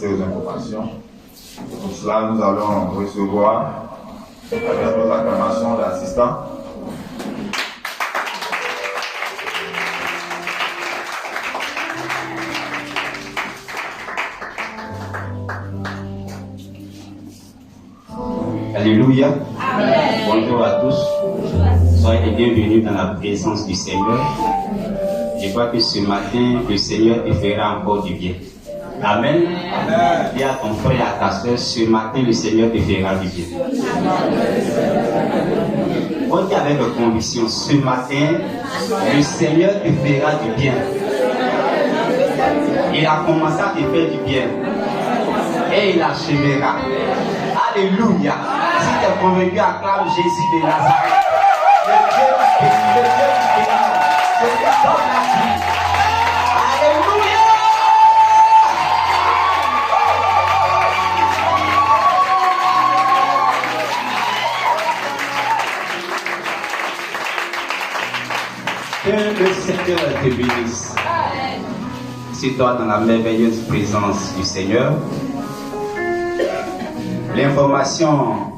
accès aux informations. Pour cela, nous allons recevoir avec nos acclamations l'assistant. Alléluia. Amen. Bonjour à tous. Soyez les bienvenus dans la présence du Seigneur. Je crois que ce matin, le Seigneur te fera encore du bien. Amen. Amen. Dis à ton frère et à ta soeur, ce matin, le Seigneur te fera du bien. On dit avec conviction, ce matin, le Seigneur te fera du bien. Il a commencé à te faire du bien. Et il achèvera. Alléluia. Si tu es convaincu, acclame Jésus de Nazareth. Le Dieu du béni, je te donne la vie. Alléluia. Que le Seigneur te bénisse. C'est toi dans la merveilleuse présence du Seigneur. L'information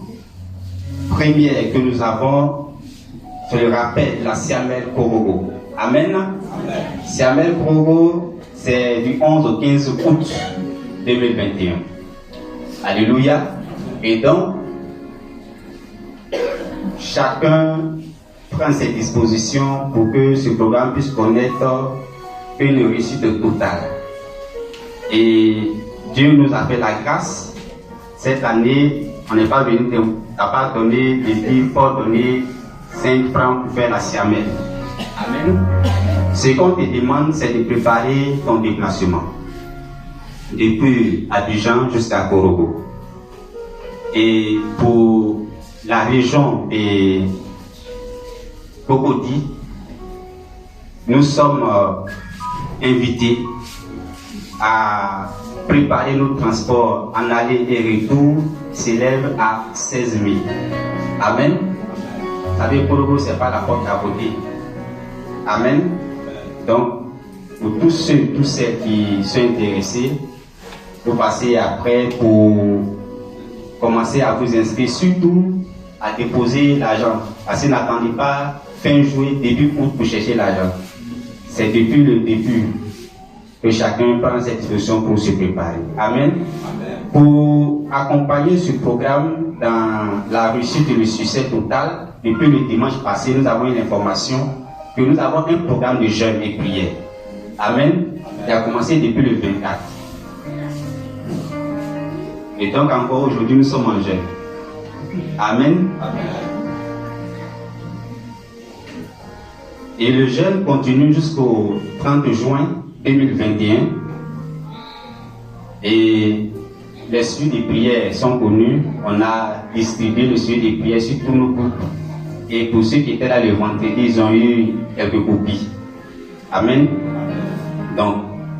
première que nous avons, je le rappelle, la Siamel Korogo. Amen. Siamel Korogo, c'est du 11 au 15 août 2021. Alléluia. Et donc, chacun prend ses dispositions pour que ce programme puisse connaître une réussite totale. Et Dieu nous a fait la grâce. Cette année, on n'est pas venu, t'as pas donné des livres pour donner 5 francs pour faire la Siamel. Amen. Ce qu'on te demande, c'est de préparer ton déplacement. Depuis Abidjan jusqu'à Korogo. Et pour la région de Cocody, nous sommes invités à préparer nos transports en aller et retour s'élève à 16 000. Amen. Vous savez, Korogo, ce n'est pas la porte à côté. Amen. Donc, pour tous ceux, tous celles qui sont intéressés, vous passez après pour commencer à vous inscrire, surtout à déposer l'argent. Parce que n'attendez pas fin juillet, début août pour chercher l'argent. C'est depuis le début que chacun prend cette disposition pour se préparer. Amen. Amen. Pour accompagner ce programme dans la réussite et le succès total, depuis le dimanche passé, nous avons une information que nous avons un programme de jeûne et prière. Amen. Il a commencé depuis le 24. Et donc encore aujourd'hui, nous sommes en jeûne. Amen. Amen. Et le jeûne continue jusqu'au 30 juin 2021. Et les sujets de prière sont connus. On a distribué le sujet de prière sur tous nos groupes. Et pour ceux qui étaient là le vendredi, ils ont eu quelques copies. Amen. Donc,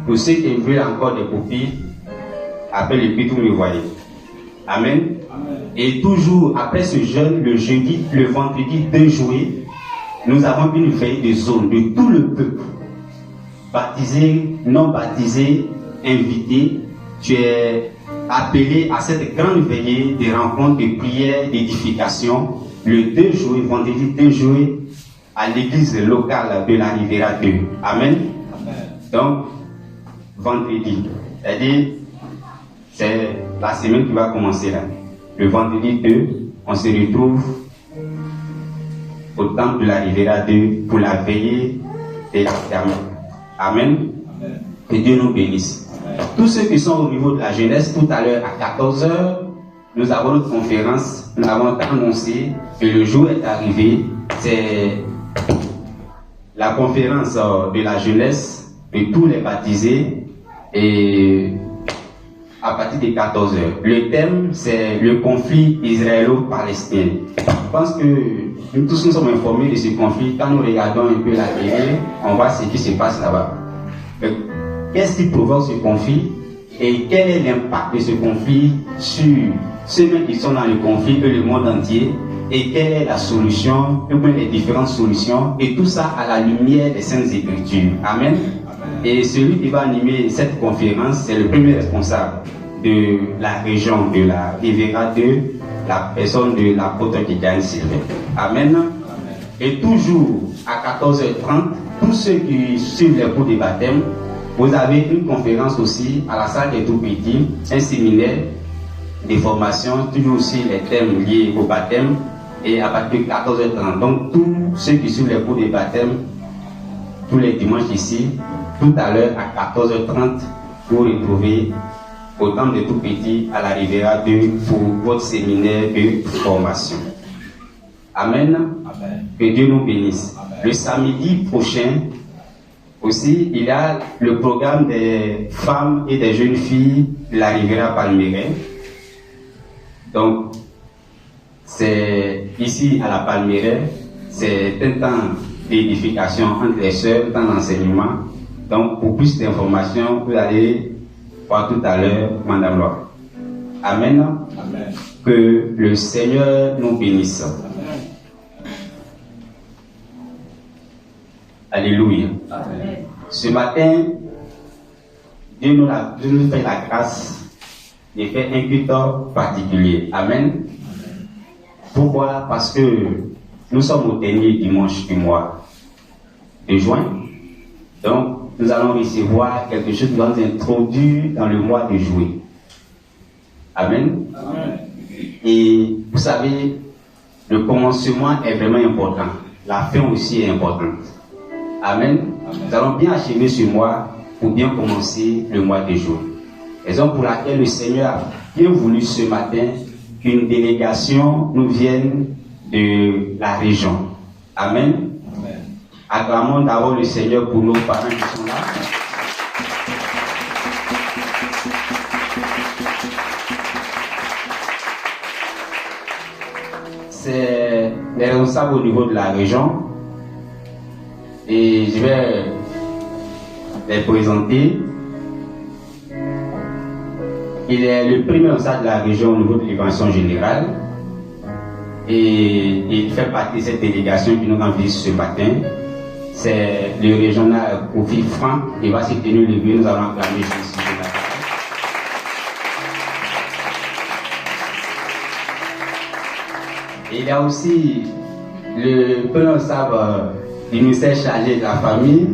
pour ceux qui veulent encore des copies, après le prix, vous me voyez. Amen. Et toujours après ce jeûne, le jeudi, le vendredi 2 juillet, nous avons une veille de zone de tout le peuple. Baptisé, non baptisé, invité, tu es appelé à cette grande veillée de rencontres, de prières, d'édification, le 2 juillet, vendredi 2 juillet, à l'église locale de la Riviera 2. Amen. Donc, vendredi, c'est-à-dire, c'est la semaine qui va commencer là. Le vendredi 2, on se retrouve au temple de la Riviera 2 pour la veillée de la ferme. Amen. Que Dieu nous bénisse. Tous ceux qui sont au niveau de la jeunesse, tout à l'heure à 14h, nous avons notre conférence. Nous avons annoncé que le jour est arrivé. C'est la conférence de la jeunesse de tous les baptisés. Et à partir de 14h. Le thème, c'est le conflit israélo-palestinien. Je pense que nous tous nous sommes informés de ce conflit. Quand nous regardons un peu la télé, on voit ce qui se passe là-bas. Qu'est-ce qui provoque ce conflit et quel est l'impact de ce conflit sur ceux qui sont dans le conflit et le monde entier, et quelle est la solution, ou bien les différentes solutions, et tout ça à la lumière des Saintes Écritures. Amen. Et celui qui va animer cette conférence, c'est le premier responsable de la région de la Riviera 2, la personne de l'apôtre Gideon Sylvain. Amen. Et toujours à 14h30, tous ceux qui suivent les cours de baptême, vous avez une conférence aussi à la salle des tout-petits, un séminaire de formation, toujours aussi les thèmes liés au baptême, et à partir de 14h30. Donc tous ceux qui suivent les cours de baptême, tous les dimanches ici, tout à l'heure à 14h30, vous retrouvez au temple des tout-petits à la Riviera 2 pour votre séminaire de formation. Amen. Amen. Que Dieu nous bénisse. Amen. Le samedi prochain, aussi, il y a le programme des femmes et des jeunes filles de la Riviera Palmeraie. Donc, c'est ici à la Palmeraie, c'est un temps d'édification entre les sœurs, temps d'enseignement. Donc, pour plus d'informations, vous allez voir tout à l'heure Madame Laure. Amen. Amen. Que le Seigneur nous bénisse. Amen. Alléluia. Amen. Ce matin, Dieu nous fait la grâce de faire un culte particulier. Amen. Amen. Pourquoi? Parce que nous sommes au dernier dimanche du mois de juin. Donc, nous allons recevoir quelque chose qui va nous introduire dans le mois de juillet. Amen. Amen. Et vous savez, le commencement est vraiment important. La fin aussi est importante. Amen. Amen. Nous allons bien achever ce mois pour bien commencer le mois de juillet. Raison pour laquelle le Seigneur a bien voulu ce matin qu'une délégation nous vienne de la région. Amen. Amen. Acclamons d'abord le Seigneur pour nos parents qui sont là. C'est les responsables au niveau de la région. Et je vais les présenter. Il est le premier responsable de la région au niveau de l'évaluation générale. Et il fait partie de cette délégation qui nous rend visite ce matin. C'est le régional Kofi Franck. Il va se tenir le lieu. Nous allons acclamer Jésus. Et il y a aussi le premier responsable du ministère chargé de la famille.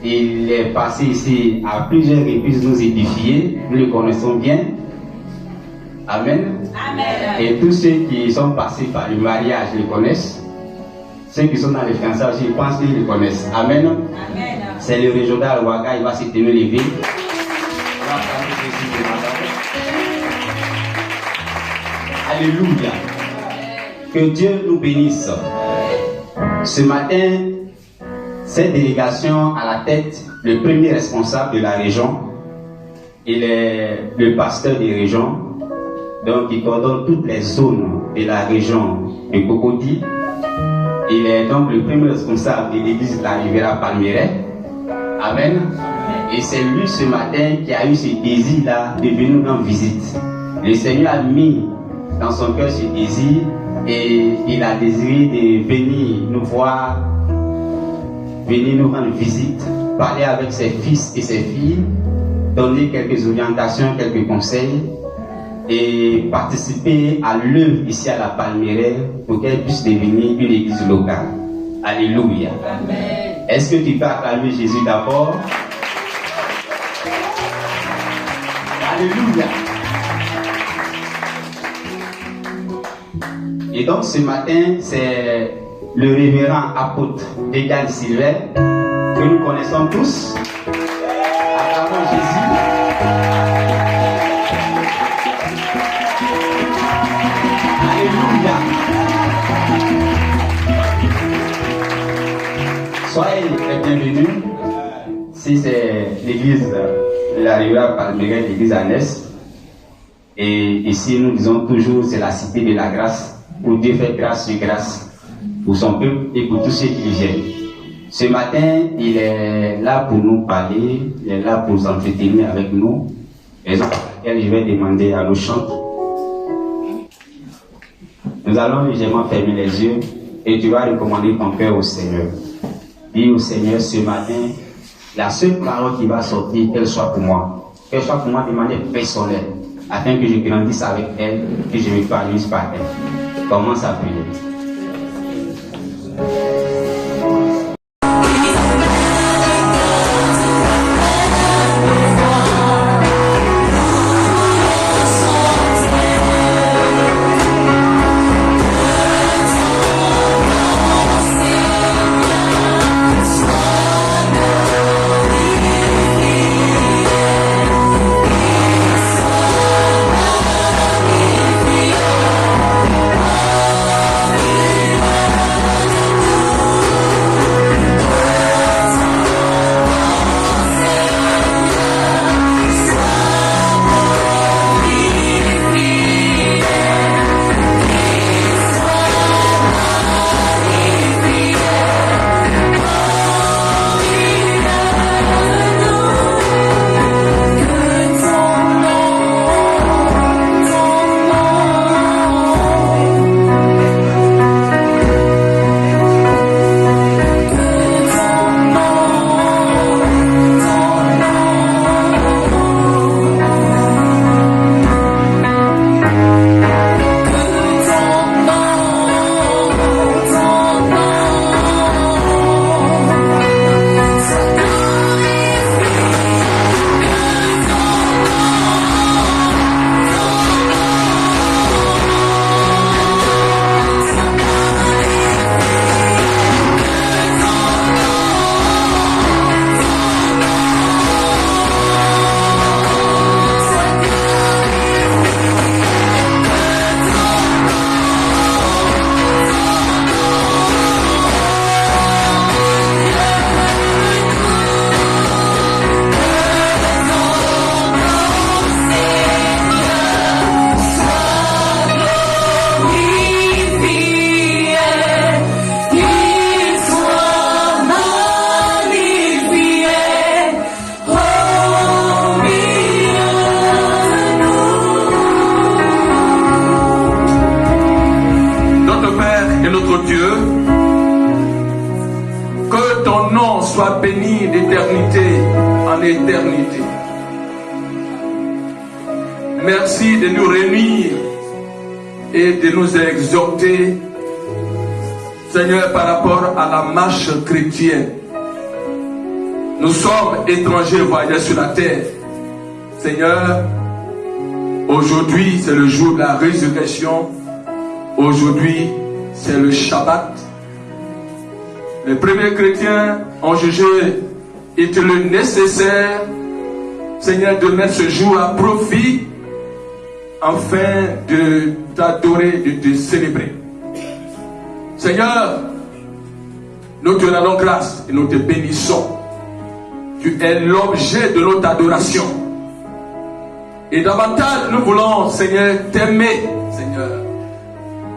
Il est passé ici à plusieurs reprises nous édifier. Nous le connaissons bien. Amen. Amen. Et tous ceux qui sont passés par le mariage le connaissent. Ceux qui sont dans les fiançailles aussi, je pense qu'ils le connaissent. Amen. Amen. C'est le régional Ouaga, il va se tenir les villes. Alléluia. Que Dieu nous bénisse. Ce matin, cette délégation à la tête, le premier responsable de la région, il est le pasteur des régions. Donc, il coordonne toutes les zones de la région de Cocody. Il est donc le premier responsable de l'église de la Riviera Palmeraie. Amen. Et c'est lui ce matin qui a eu ce désir-là de venir nous rendre visite. Le Seigneur a mis dans son cœur ce désir et il a désiré de venir nous voir, venir nous rendre visite, parler avec ses fils et ses filles, donner quelques orientations, quelques conseils et participer à l'œuvre ici à la Palmeraie pour qu'elle puisse devenir une église locale. Alléluia. Amen. Est-ce que tu peux acclamer Jésus d'abord? Alléluia. Et donc ce matin, c'est le révérend apôtre Gideon Sylvain que nous connaissons tous. Acclamons Jésus. Alléluia. Soyez les bienvenus. Si c'est l'église de la Riviera Palmeraie, l'église Annès. Et ici, nous disons toujours, c'est la cité de la grâce, où Dieu fait grâce sur grâce pour son peuple et pour tous ceux qui viennent. Ce matin, il est là pour nous parler, il est là pour s'entretenir avec nous. Raison pour laquelle je vais demander à nos chants. Nous allons légèrement fermer les yeux et tu vas recommander ton cœur au Seigneur. Dis au Seigneur ce matin, la seule parole qui va sortir, qu'elle soit pour moi. qu'elle soit pour moi de manière personnelle, afin que je grandisse avec elle, que je m'épanouisse par elle. Commence à prier. Béni d'éternité en éternité. Merci de nous réunir et de nous exhorter, Seigneur, par rapport à la marche chrétienne. Nous sommes étrangers voyageurs sur la terre. Seigneur, aujourd'hui c'est le jour de la résurrection. Aujourd'hui c'est le Shabbat. Les premiers chrétiens ont jugé utile nécessaire, Seigneur, de mettre ce jour à profit afin de t'adorer, de te célébrer. Seigneur, nous te rendons grâce et nous te bénissons. Tu es l'objet de notre adoration. Et davantage, nous voulons, Seigneur, t'aimer, Seigneur.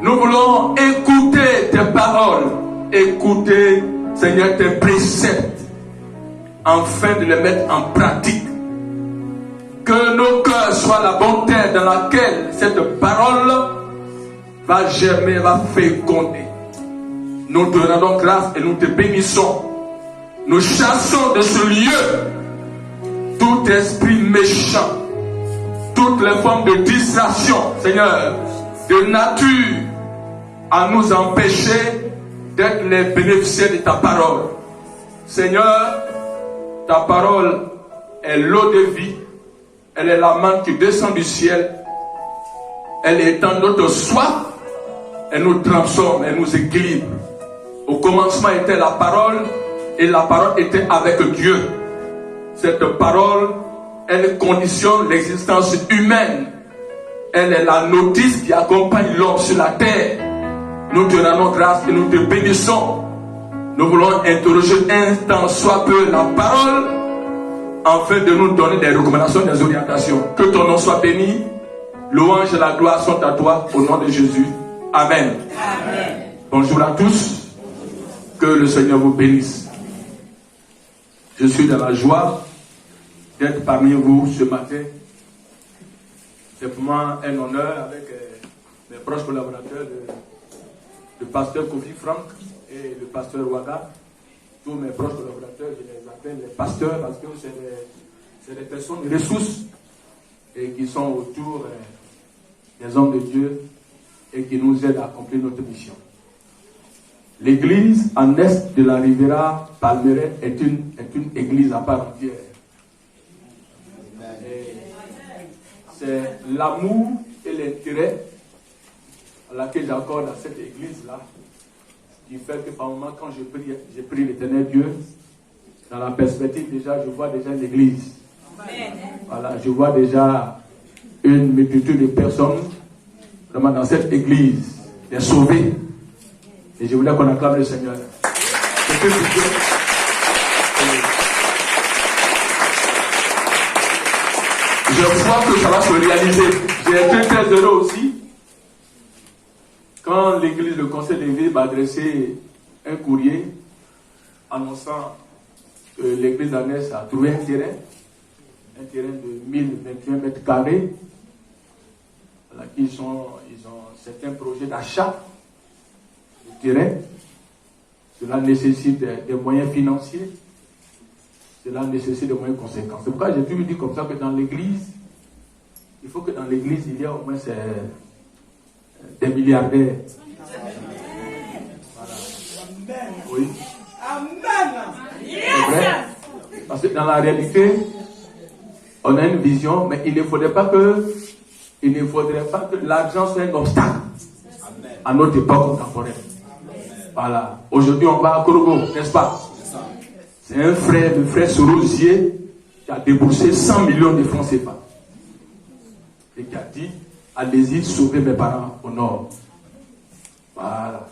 Nous voulons écouter tes paroles. Écouter, Seigneur, tes préceptes, afin de les mettre en pratique. Que nos cœurs soient la bonne terre dans laquelle cette parole va germer, va féconder. Nous te rendons grâce et nous te bénissons. Nous chassons de ce lieu tout esprit méchant, toutes les formes de distraction, Seigneur, de nature à nous empêcher d'être les bénéficiaires de ta parole. Seigneur, ta parole est l'eau de vie. Elle est la manne qui descend du ciel. Elle étend notre soif. Elle nous transforme, elle nous équilibre. Au commencement était la parole et la parole était avec Dieu. Cette parole, elle conditionne l'existence humaine. Elle est la notice qui accompagne l'homme sur la terre. Nous te rendons grâce et nous te bénissons. Nous voulons interroger un temps soit peu la parole, afin de nous donner des recommandations, des orientations. Que ton nom soit béni. Louange et la gloire sont à toi, au nom de Jésus. Amen. Amen. Bonjour à tous. Que le Seigneur vous bénisse. Je suis dans la joie d'être parmi vous ce matin. C'est pour moi un honneur avec mes proches collaborateurs, le pasteur Kofi Frank et le pasteur Waga. Tous mes proches collaborateurs, je les appelle les pasteurs parce que c'est des personnes ressources et qui sont autour des hommes de Dieu et qui nous aident à accomplir notre mission. L'église en est de la Riviera Palmeraie est une église à part entière. C'est l'amour et l'intérêt à laquelle j'accorde à cette église-là qui fait que par moment, quand j'ai pris l'Éternel Dieu, dans la perspective déjà, je vois déjà une église. Voilà, je vois déjà une multitude de personnes vraiment dans cette église, des sauvés. Et je voulais qu'on acclame le Seigneur. Je crois que ça va se réaliser. J'ai été très heureux aussi quand l'église, le conseil de ville m'a adressé un courrier annonçant que l'église d'Anès a trouvé un terrain de 1021 mètres carrés. Voilà, ils ont certains projets d'achat de terrain. Cela nécessite des moyens financiers. Cela nécessite des moyens conséquents. C'est pourquoi j'ai toujours dit comme ça que dans l'église, il faut que dans l'église, il y a au moins des milliardaires. Voilà. Oui. C'est vrai. Parce que dans la réalité, on a une vision, mais il ne faudrait pas que l'argent soit un obstacle à notre époque contemporaine. Voilà. Aujourd'hui, on va à Korogo, n'est-ce pas? C'est un frère, le frère Sorosier, qui a déboursé 100 millions de francs CFA. Et qui a dit, allez-y sauver mes parents au nord. Voilà.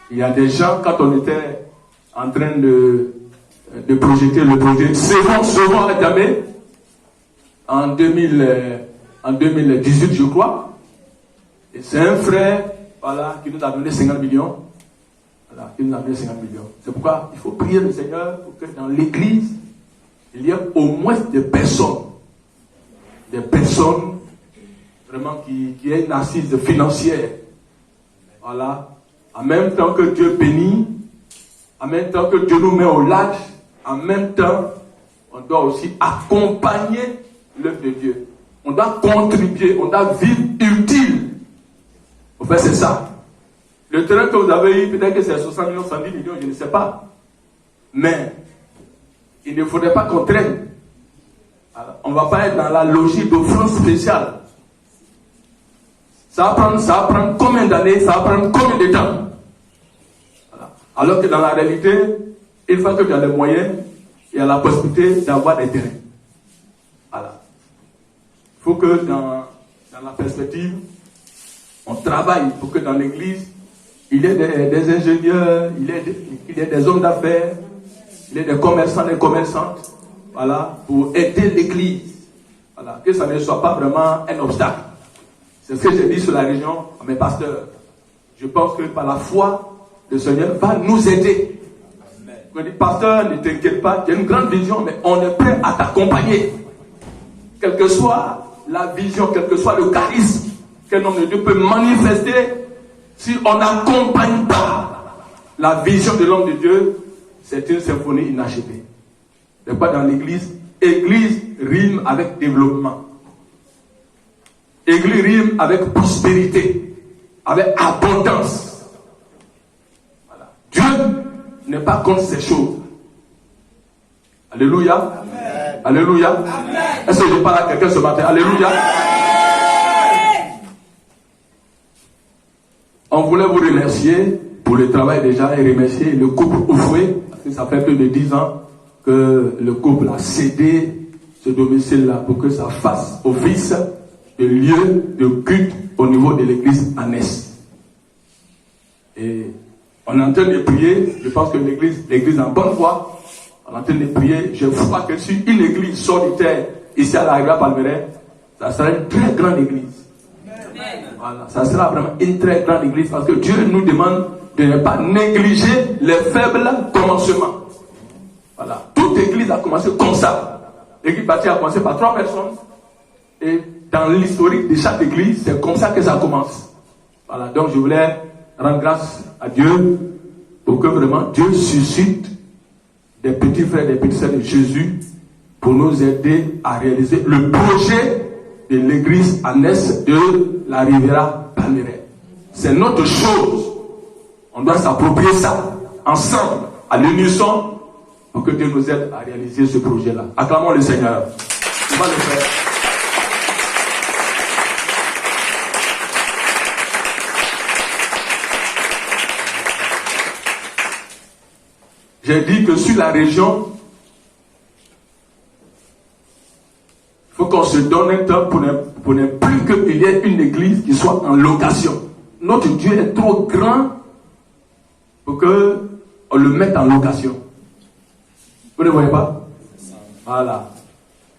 Il y a des gens, quand on était en train de projeter le projet Sauvons à Djamé, en 2018, je crois. Et c'est un frère, voilà, qui nous a donné 50 millions. Voilà, qui nous a donné 50 millions. C'est pourquoi il faut prier le Seigneur pour que dans l'église, il y ait au moins des personnes vraiment qui aient une assise financière. Voilà. En même temps que Dieu bénit, en même temps que Dieu nous met au large, en même temps, on doit aussi accompagner l'œuvre de Dieu. On doit contribuer, on doit vivre utile. En fait, c'est ça. Le terrain que vous avez eu, peut-être que c'est 60 millions, 110 millions, je ne sais pas. Mais, il ne faudrait pas qu'on traîne. Alors, on ne va pas être dans la logique d'offrande spéciale. Ça va prendre combien d'années, ça va prendre combien de temps. Voilà. Alors que dans la réalité, une fois que tu as les moyens, il y a la possibilité d'avoir des terrains. Voilà. Il faut que dans la perspective, on travaille pour que dans l'église, il y ait des ingénieurs, il y ait des hommes d'affaires, il y ait des commerçants, des commerçantes, voilà, pour aider l'église. Voilà, que ça ne soit pas vraiment un obstacle. C'est ce que j'ai dit sur la région à mes pasteurs. Je pense que par la foi, le Seigneur va nous aider. Je dis, pasteur, ne t'inquiète pas, tu as une grande vision, mais on est prêt à t'accompagner. Quelle que soit la vision, quel que soit le charisme qu'un homme de Dieu peut manifester, si on n'accompagne pas la vision de l'homme de Dieu, c'est une symphonie inachevée. C'est pas dans l'église. Église rime avec développement. Église rime avec prospérité, avec abondance. Voilà. Dieu n'est pas contre ces choses. Alléluia. Amen. Alléluia. Amen. Est-ce que je parle à quelqu'un ce matin? Alléluia. Amen. On voulait vous remercier pour le travail déjà et remercier le couple Oufoué, parce que ça fait plus de 10 ans que le couple a cédé ce domicile-là pour que ça fasse office de lieu de culte au niveau de l'église Anès. Et on est en train de prier, je pense que l'église en bonne foi, on est en train de prier, je crois que si une église solitaire ici à la Riviera Palmeraie, ça sera une très grande église. Voilà, ça sera vraiment une très grande église parce que Dieu nous demande de ne pas négliger les faibles commencements. Voilà, toute église a commencé comme ça. L'église bâtie a commencé par 3 personnes et dans l'historique de chaque église, c'est comme ça que ça commence. Voilà, donc je voulais rendre grâce à Dieu pour que vraiment Dieu suscite des petits frères et des petites sœurs de Jésus pour nous aider à réaliser le projet de l'église annexe de la Riviera Palmeraie. C'est notre chose. On doit s'approprier ça ensemble, à l'unisson, pour que Dieu nous aide à réaliser ce projet-là. Acclamons le Seigneur. On va le faire. J'ai dit que sur la région, il faut qu'on se donne un temps pour ne plus qu'il y ait une église qui soit en location. Notre Dieu est trop grand pour qu'on le mette en location. Vous ne voyez pas? Voilà.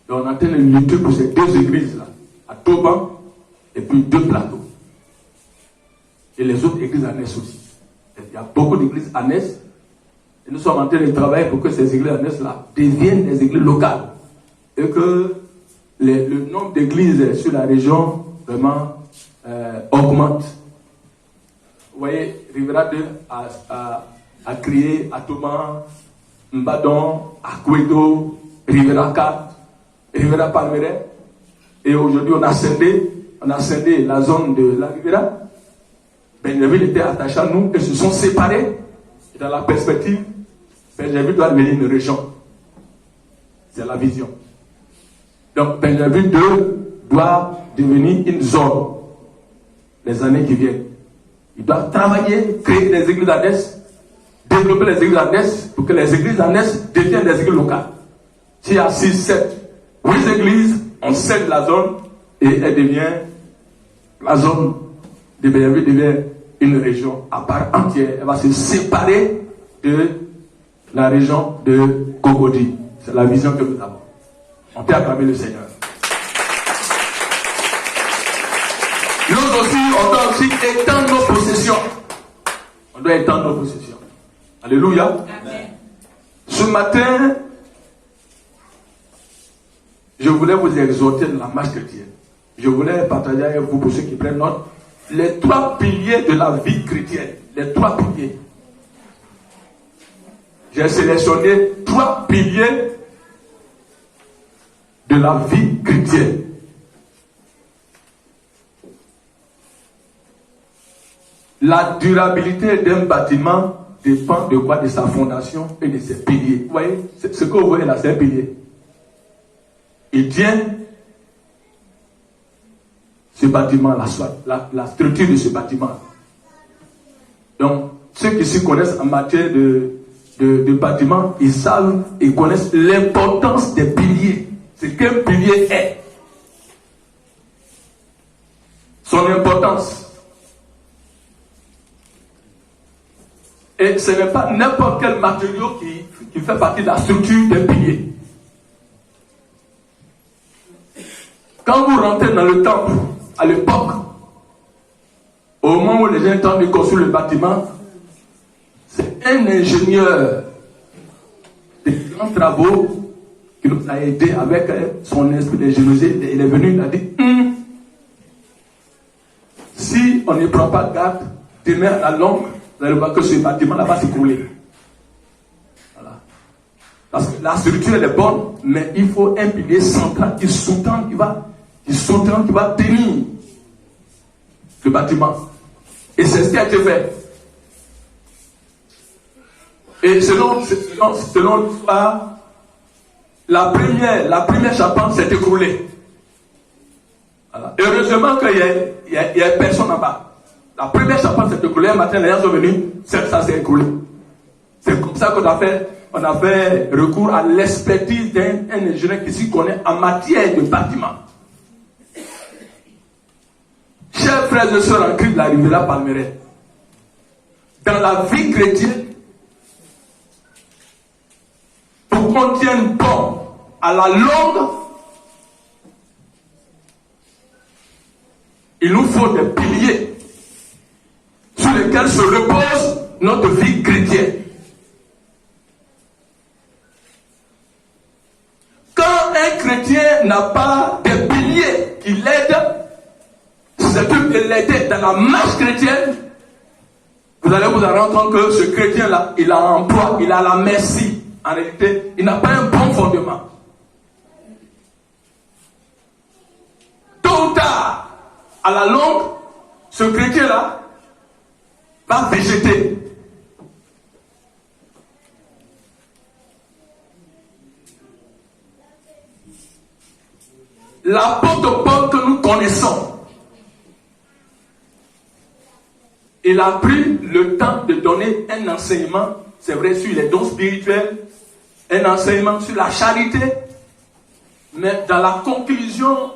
Donc on est en train de lutter pour ces deux églises-là, à Toban et puis 2 plateaux. Et les autres églises annexes aussi. Il y a beaucoup d'églises annexes. Et nous sommes en train de travailler pour que ces églises annexes-là deviennent des églises locales. Et que le nombre d'églises sur la région vraiment augmente. Vous voyez, Rivera 2 a créé à Toban, Mbadon, Akwedo, Rivera 4, Rivera Palmeraie. Et aujourd'hui, on a scindé la zone de la Rivera. Benjaville était attaché à nous et se sont séparés. Et dans la perspective, Benjaville doit devenir une région. C'est la vision. Donc, Benjaville 2 doit devenir une zone les années qui viennent. Il doit travailler, créer des églises annexes, développer les églises annexes pour que les églises annexes deviennent des églises locales. S'il y a 6, 7, 8 églises, on scelle la zone et elle devient, la zone de Benjaville devient une région à part entière. Elle va se séparer de la région de Cocody. C'est la vision que nous avons. On peut acclamer le Seigneur. Nous aussi, on doit aussi étendre nos possessions. On doit étendre nos possessions. Alléluia. Amen. Ce matin, je voulais vous exhorter dans la marche chrétienne. Je voulais partager avec vous, pour ceux qui prennent note, les 3 piliers de la vie chrétienne. Les 3 piliers. J'ai sélectionné 3 piliers de la vie chrétienne. La durabilité d'un bâtiment dépend de quoi? De sa fondation et de ses piliers. Vous voyez, ce que vous voyez là, c'est un pilier. Il tient ce bâtiment-là, la structure de ce bâtiment. Donc, ceux qui s'y connaissent en matière de bâtiment, ils savent, ils connaissent l'importance des piliers. Ce qu'un pilier est. Son importance. Et ce n'est pas n'importe quel matériau qui fait partie de la structure d'un pilier. Quand vous rentrez dans le temple, à l'époque, au moment où les gens tentent de construire le bâtiment, c'est un ingénieur de grands travaux qui nous a aidés avec son esprit d'ingéniosité. Il est venu, il a dit, si on ne prend pas garde, demain à la longue, vous allez voir que ce bâtiment-là va s'écrouler. Voilà. Parce que la structure elle est bonne, mais il faut un pilier central qui sous-tend, qui va tenir le bâtiment. Et c'est ce qui a été fait. Et selon l'histoire, la première charpente s'est écroulée. Voilà. Heureusement qu'il y a personne en bas. La première charpente s'est écroulée, un matin, les gens sont venus, ça s'est écroulé. C'est comme ça qu'on a fait recours à l'expertise d'un ingénieur qui s'y connaît en matière de bâtiment. Chers frères et sœurs en Christ de la Riviera Palmeraie, dans la vie chrétienne, pour qu'on tienne bon à la longue, il nous faut des piliers sur lesquels se repose notre vie chrétienne. Quand un chrétien n'a pas des piliers qui l'aident, c'est de l'aider dans la marche chrétienne, vous allez vous rendre compte que ce chrétien-là, il a un emploi, il a la merci. En réalité, il n'a pas un bon fondement. tard, à la longue, ce chrétien-là va végéter. L'apôtre Paul que nous connaissons, il a pris le temps de donner un enseignement, c'est vrai, sur les dons spirituels, un enseignement sur la charité, mais dans la conclusion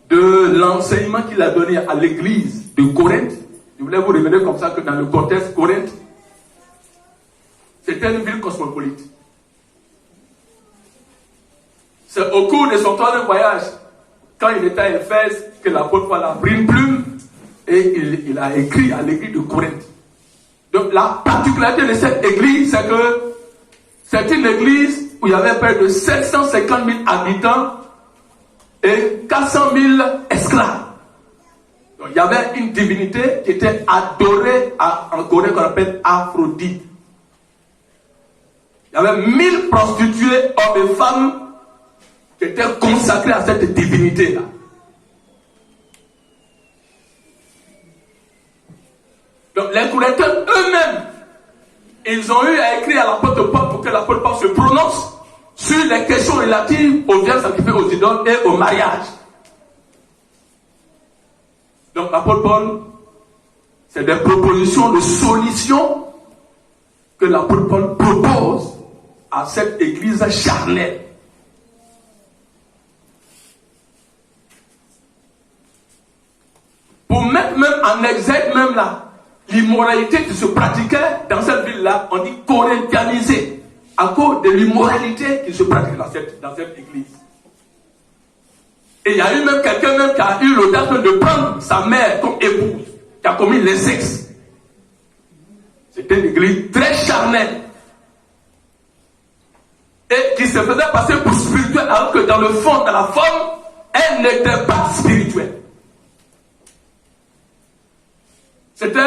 de l'enseignement qu'il a donné à l'église de Corinthe, je voulais vous révéler comme ça que dans le contexte Corinthe, c'était une ville cosmopolite. C'est au cours de son troisième voyage, quand il était à Éphèse, que l'apôtre Paul a pris une plume et il a écrit à l'église de Corinthe. Donc la particularité de cette église, c'est que c'est une église où il y avait près de 750 000 habitants et 400 000 esclaves. Donc il y avait une divinité qui était adorée en Corée qu'on appelle Aphrodite. Il y avait 1000 prostituées, hommes et femmes, qui étaient consacrés à cette divinité-là. Donc les Corinthiens eux-mêmes, ils ont eu à écrire à l'apôtre Paul pour que l'apôtre Paul se prononce sur les questions relatives aux biens sacrifiés aux idoles et au mariage. Donc l'apôtre Paul, c'est des propositions de solutions que l'apôtre Paul propose à cette église charnelle. Pour mettre même en exergue même là, l'immoralité qui se pratiquait dans cette ville-là, on dit corinthianisée, à cause de l'immoralité qui se pratique dans cette église. Et il y a eu même quelqu'un même qui a eu l'audace de prendre sa mère comme épouse, qui a commis l'inceste. C'était une église très charnelle. Et qui se faisait passer pour spirituelle, alors que dans le fond, dans la forme, elle n'était pas spirituelle. C'était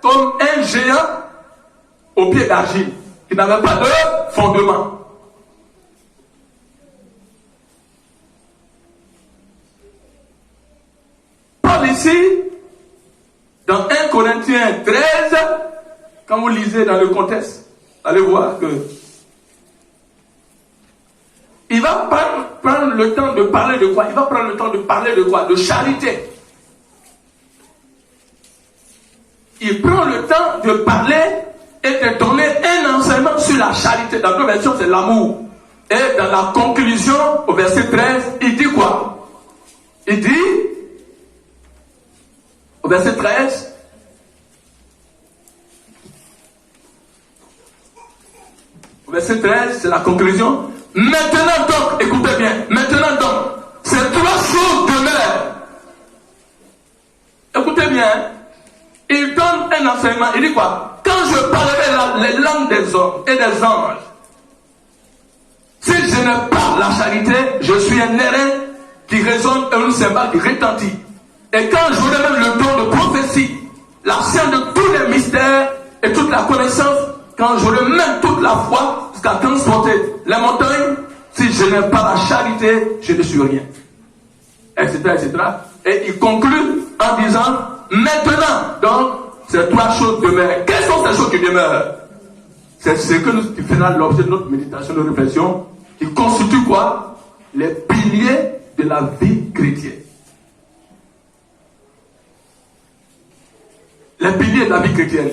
comme un géant au pied d'argile, qui n'avait pas de fondement. Paul ici, dans 1 Corinthiens 13, quand vous lisez dans le contexte, allez voir que il va prendre le temps de parler de quoi? Il va prendre le temps de parler de quoi? De charité. Il prend le temps de parler et de donner un enseignement sur la charité. Dans deux versions, c'est l'amour. Et dans la conclusion, au verset 13, il dit quoi? Il dit, au verset 13, c'est la conclusion. Maintenant donc, écoutez bien, maintenant donc, ces trois choses demeurent. Écoutez bien, il donne un enseignement, il dit quoi? Quand je parlerai les langues des hommes et des anges, si je n'ai pas la charité, je suis un airain qui résonne et une cymbale qui retentit. Et quand j'aurai même le don de prophétie, la science de tous les mystères et toute la connaissance, quand j'aurai même toute la foi jusqu'à transporter les montagnes, si je n'ai pas la charité, je ne suis rien. Etc., etc. Et il conclut en disant, maintenant, donc, ces trois choses demeurent. Quelles sont ces choses qui demeurent? C'est ce qui fera l'objet de notre méditation, de réflexion, qui constitue quoi? Les piliers de la vie chrétienne. Les piliers de la vie chrétienne.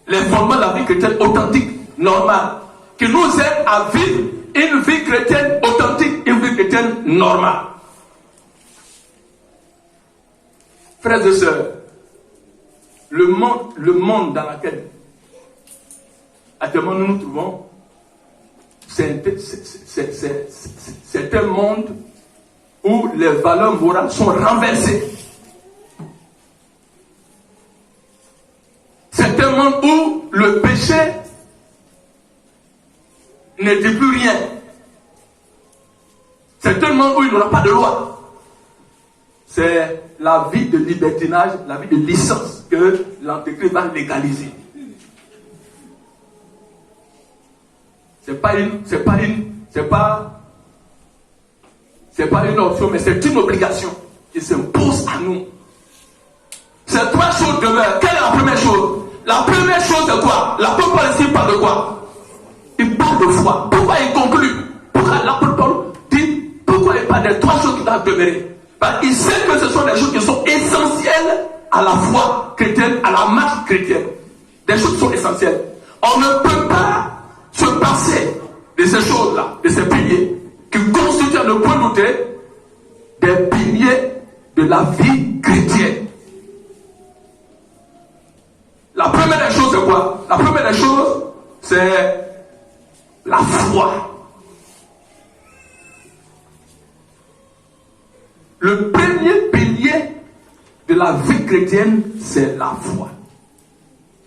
Les fondements de la vie chrétienne authentique, normale, qui nous aident à vivre une vie chrétienne authentique, une vie chrétienne normale. Frères et sœurs, le monde dans lequel actuellement nous nous trouvons, c'est un monde où les valeurs morales sont renversées. C'est un monde où le péché ne dit plus rien. C'est un monde où il n'y aura pas de loi. C'est la vie de libertinage, la vie de licence que l'Antéchrist va légaliser. C'est pas une option, mais c'est une obligation. il s'impose à nous. Ces trois choses demeurent. Quelle est la première chose? La première chose c'est quoi? L'apôtre Paul ici parle de quoi? Il parle de foi. Pourquoi il conclut? Pourquoi l'apôtre Paul dit pourquoi il parle des trois choses qui doivent demeurer? Parce qu'il sait que ce sont des choses qui sont essentielles à la foi chrétienne, à la marche chrétienne. Des choses qui sont essentielles. On ne peut pas se passer de ces choses-là, de ces piliers, qui constituent, ne point douter, des piliers de la vie chrétienne. La première des choses, c'est quoi? La première des choses, c'est la foi. Le premier pilier de la vie chrétienne, c'est la foi.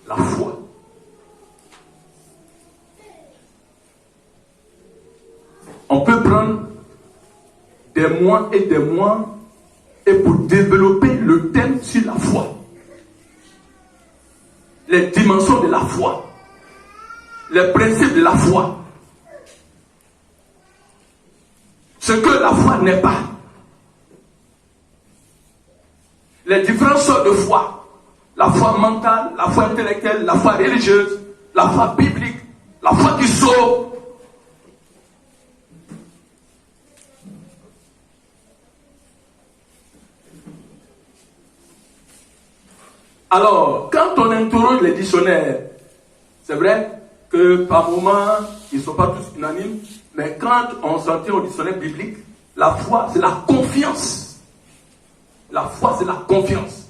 La foi. On peut prendre des mois et pour développer le thème sur la foi. Les dimensions de la foi. Les principes de la foi. Ce que la foi n'est pas. Les différentes sortes de foi. La foi mentale, la foi intellectuelle, la foi religieuse, la foi biblique, la foi qui sauve. Alors, quand on interroge les dictionnaires, c'est vrai que par moments, ils ne sont pas tous unanimes, mais quand on s'en tient au dictionnaire biblique, la foi, c'est la confiance. La foi, c'est la confiance.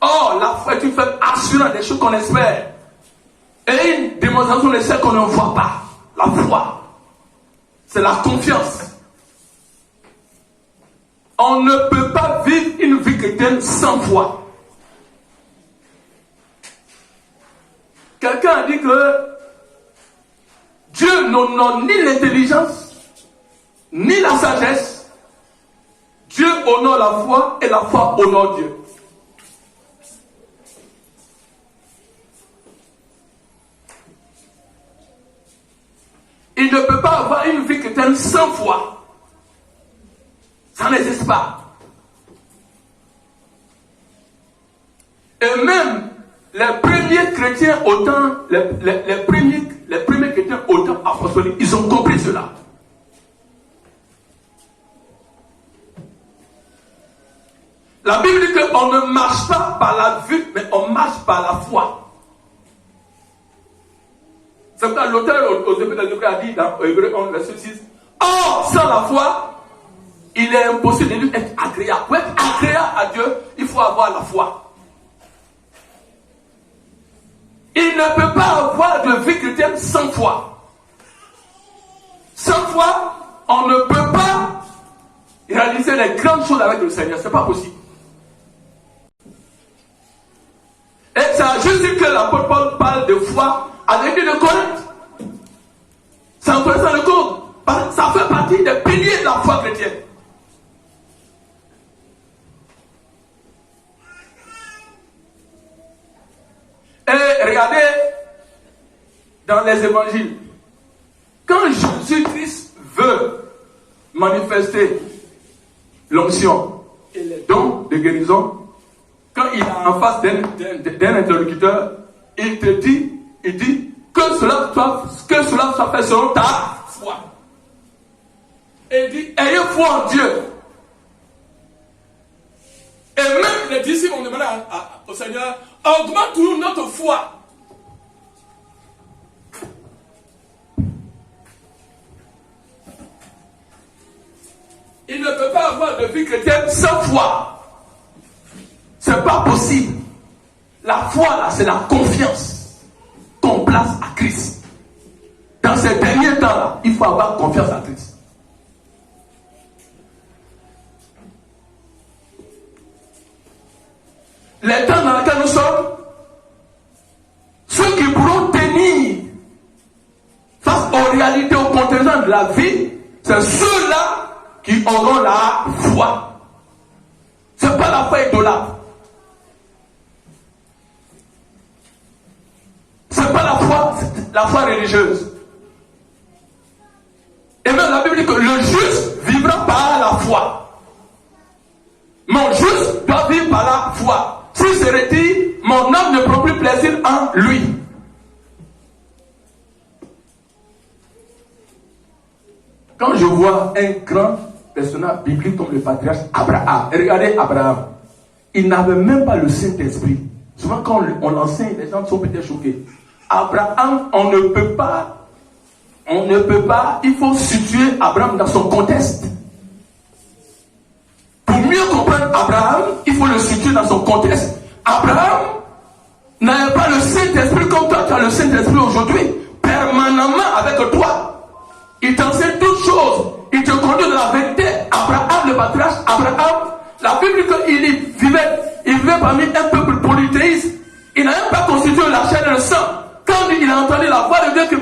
Or, la foi est une fait assurant des choses qu'on espère. Et une démonstration de celles qu'on ne voit pas. La foi, c'est la confiance. On ne peut pas vivre une vie chrétienne sans foi. Quelqu'un a dit que Dieu n'honore ni l'intelligence, ni la sagesse. Dieu honore la foi et la foi honore Dieu. Il ne peut pas avoir une vie chrétienne sans foi. Ça n'existe pas. Et même les premiers chrétiens au temps, les premiers chrétiens au temps apostolique, ils ont compris cela. La Bible dit qu'on ne marche pas par la vue, mais on marche par la foi. C'est pourquoi l'auteur aux Hébreux a dit dans Hébreux 11, verset 6, or, sans la foi, il est impossible de lui être agréable. Pour être agréable à Dieu, il faut avoir la foi. Il ne peut pas avoir de vie chrétienne sans foi. Sans foi, on ne peut pas réaliser les grandes choses avec le Seigneur. Ce n'est pas possible. Et c'est à Jésus que l'apôtre Paul parle de foi à l'église de Corinthe. C'est intéressant de Corinthe. Ça fait partie des piliers de la foi chrétienne. Et regardez dans les évangiles, quand Jésus-Christ veut manifester l'onction et les dons de guérison, quand il est en face d'un interlocuteur, il dit que cela soit fait selon ta foi. Et il dit, ayez foi en Dieu. Et même les disciples ont demandé au Seigneur, augmente-nous notre foi. Il ne peut pas avoir de vie chrétienne sans foi. C'est pas possible. La foi, là, c'est la confiance qu'on place à Christ. Dans ces derniers temps-là, il faut avoir confiance à Christ. Les temps dans lesquels nous sommes, ceux qui pourront tenir face aux réalités, aux contingents de la vie, c'est ceux-là qui auront la foi. Ce n'est pas la foi idolâtre. Ce n'est pas la foi religieuse. Et même la Bible dit que le juste vivra par la foi. lui. Quand je vois un grand personnage biblique comme le patriarche Abraham, regardez Abraham, il n'avait même pas le Saint-Esprit. Souvent quand on l'enseigne, les gens sont peut-être choqués. Abraham, on ne peut pas, il faut situer Abraham dans son contexte. Pour mieux comprendre Abraham, il faut le situer dans son contexte. Abraham n'avait pas le Saint-Esprit comme toi, tu as le Saint-Esprit aujourd'hui, permanemment avec toi. Il t'enseigne toutes choses, il te conduit de la vérité. Abraham, le patriarche Abraham, la Bible dit qu'il vivait parmi un peuple polythéiste. Il n'a même pas constitué la chair et le sang. Quand il a entendu la voix de Dieu,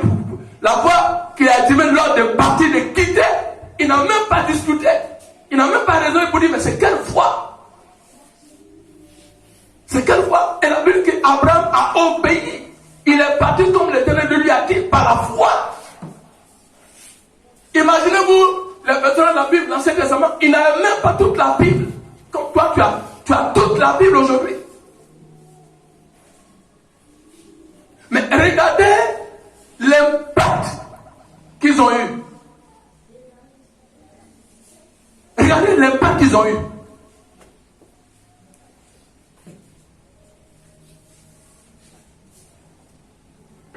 la voix qui a dit lors de partir, de quitter, il n'a même pas discuté. Il n'a même pas raisonné pour dire, mais c'est quelle foi? C'est quelle foi? Et la Bible dit qu'Abraham a obéi. Il est parti comme l'Éternel de lui a dit, par la foi. Imaginez-vous, les personnes de la Bible, l'Ancien Testament, ils n'avaient même pas toute la Bible. Comme toi, tu as toute la Bible aujourd'hui. Mais regardez l'impact qu'ils ont eu. Regardez l'impact qu'ils ont eu.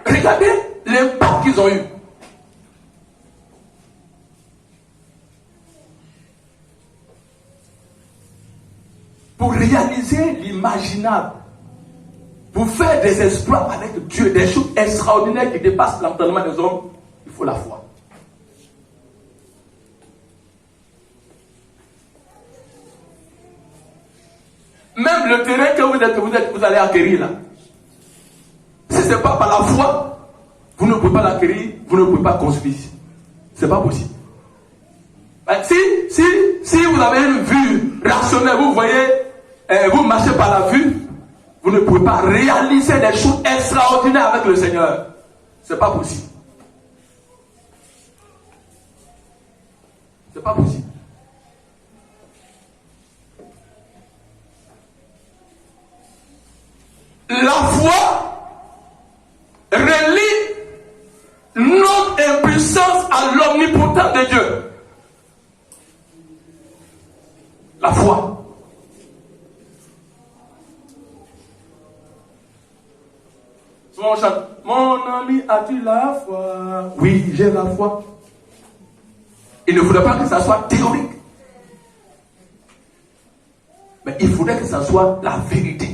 Regardez l'impact qu'ils ont eu. Pour réaliser l'imaginable, pour faire des exploits avec Dieu, des choses extraordinaires qui dépassent l'entendement des hommes, il faut la foi. Même le terrain que vous allez acquérir là, si ce n'est pas par la foi, vous ne pouvez pas l'acquérir, vous ne pouvez pas construire. Ce n'est pas possible. Si vous avez une vue rationnelle, vous voyez, vous marchez par la vue, vous ne pouvez pas réaliser des choses extraordinaires avec le Seigneur. Ce n'est pas possible. Ce n'est pas possible. La foi relie notre impuissance à l'omnipotence de Dieu. La foi. Souvent on chante, mon ami, as-tu la foi? Oui, j'ai la foi. Il ne faudrait pas que ça soit théorique. Mais il faudrait que ça soit la vérité.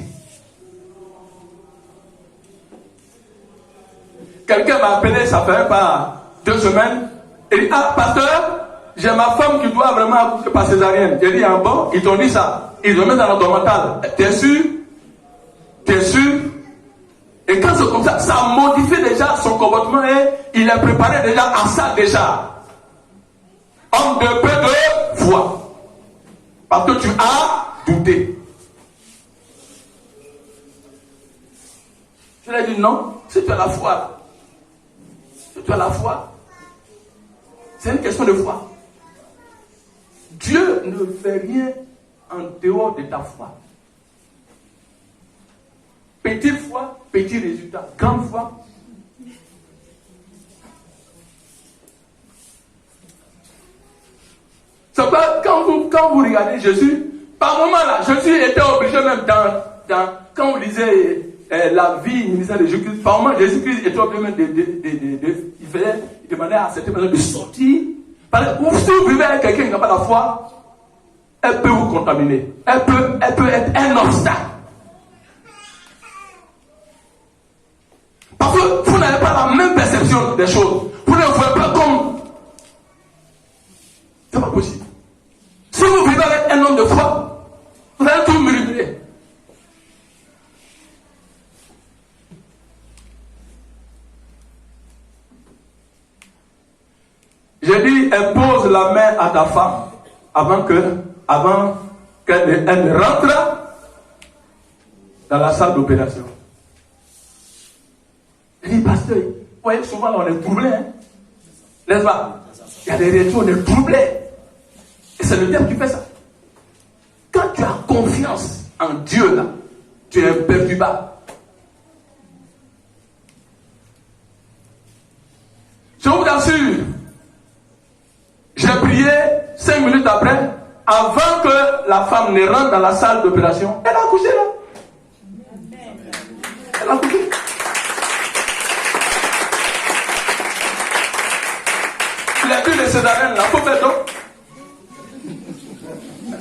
Quelqu'un m'a appelé, ça fait pas 2 semaines. Il dit, ah, pasteur, j'ai ma femme qui doit vraiment accoucher par césarienne. J'ai dit, ah bon, ils t'ont dit ça. Ils ont mis dans notre mental. T'es sûr? T'es sûr? Et quand c'est comme ça, ça modifie déjà son comportement et il est préparé déjà à ça déjà. Homme de peu de foi. Parce que tu as douté. Je lui ai dit non, si tu as la foi. Si tu as la foi, c'est une question de foi. Dieu ne fait rien en dehors de ta foi. Petite foi, petit résultat. Grande foi. C'est pourquoi quand vous regardez Jésus, par moment là, Jésus était obligé même quand vous lisez la vie ministère de Jésus-Christ, par moment Jésus-Christ était obligé même il demandait à certaines personnes de sortir. Parce que si vous vivez avec quelqu'un qui n'a pas la foi, elle peut vous contaminer. Elle peut être un obstacle. Parce que vous n'avez pas la même perception des choses. Vous ne voyez pas comme. C'est pas possible. Si vous vivez avec un homme de foi, vous allez tout murmurer. J'ai dit, impose la main à ta femme avant qu'elle ne rentre dans la salle d'opération. J'ai dit, pasteur, vous voyez, souvent là, on est troublé, hein? N'est-ce pas? Il y a des réactions, on est troublé. Et c'est le diable qui fait ça. Quand tu as confiance en Dieu, là, tu es imperturbable. vous assure, j'ai prié 5 minutes après, avant que la femme ne rentre dans la salle d'opération, elle a accouché là. Elle a accouché. Les bulles de césarienne là, faut faire donc.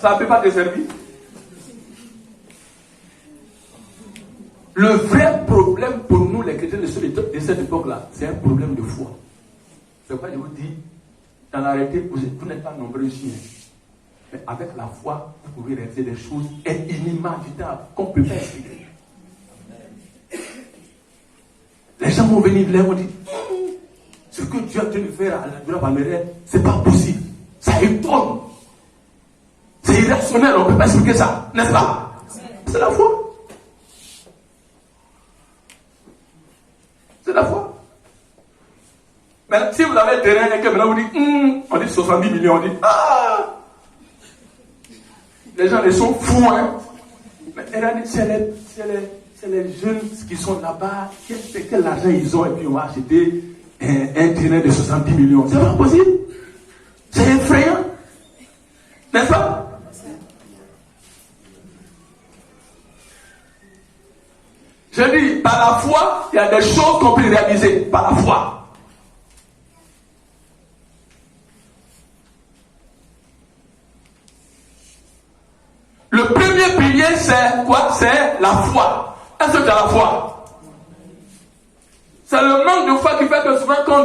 Ça ne peut pas te servir. Le vrai problème pour nous, les chrétiens de cette époque-là, c'est un problème de foi. C'est pourquoi je vous dis, dans la réalité, vous n'êtes pas nombreux ici. Mais avec la foi, vous pouvez réaliser des choses inimaginables qu'on ne peut pas expliquer. Les gens vont venir là, vont dire, ce que Dieu a dû faire à la Dura Palmeraie, c'est pas possible. Ça étonne. C'est irrationnel, on ne peut pas expliquer ça, n'est-ce pas? C'est la foi. C'est la foi. Mais si vous avez le terrain et que maintenant vous dites, on dit 70 millions, on dit, ah! Les gens, ils sont fous, hein? Mais c'est les jeunes qui sont là-bas, quel argent ils ont, et puis on va acheter un terrain de 70 millions. C'est pas possible. C'est effrayant. N'est-ce pas? Je dis, par la foi, il y a des choses qu'on peut réaliser. Par la foi. Le premier pilier, c'est quoi? C'est la foi. Est-ce que tu as la foi? C'est le manque de foi qui fait que souvent quand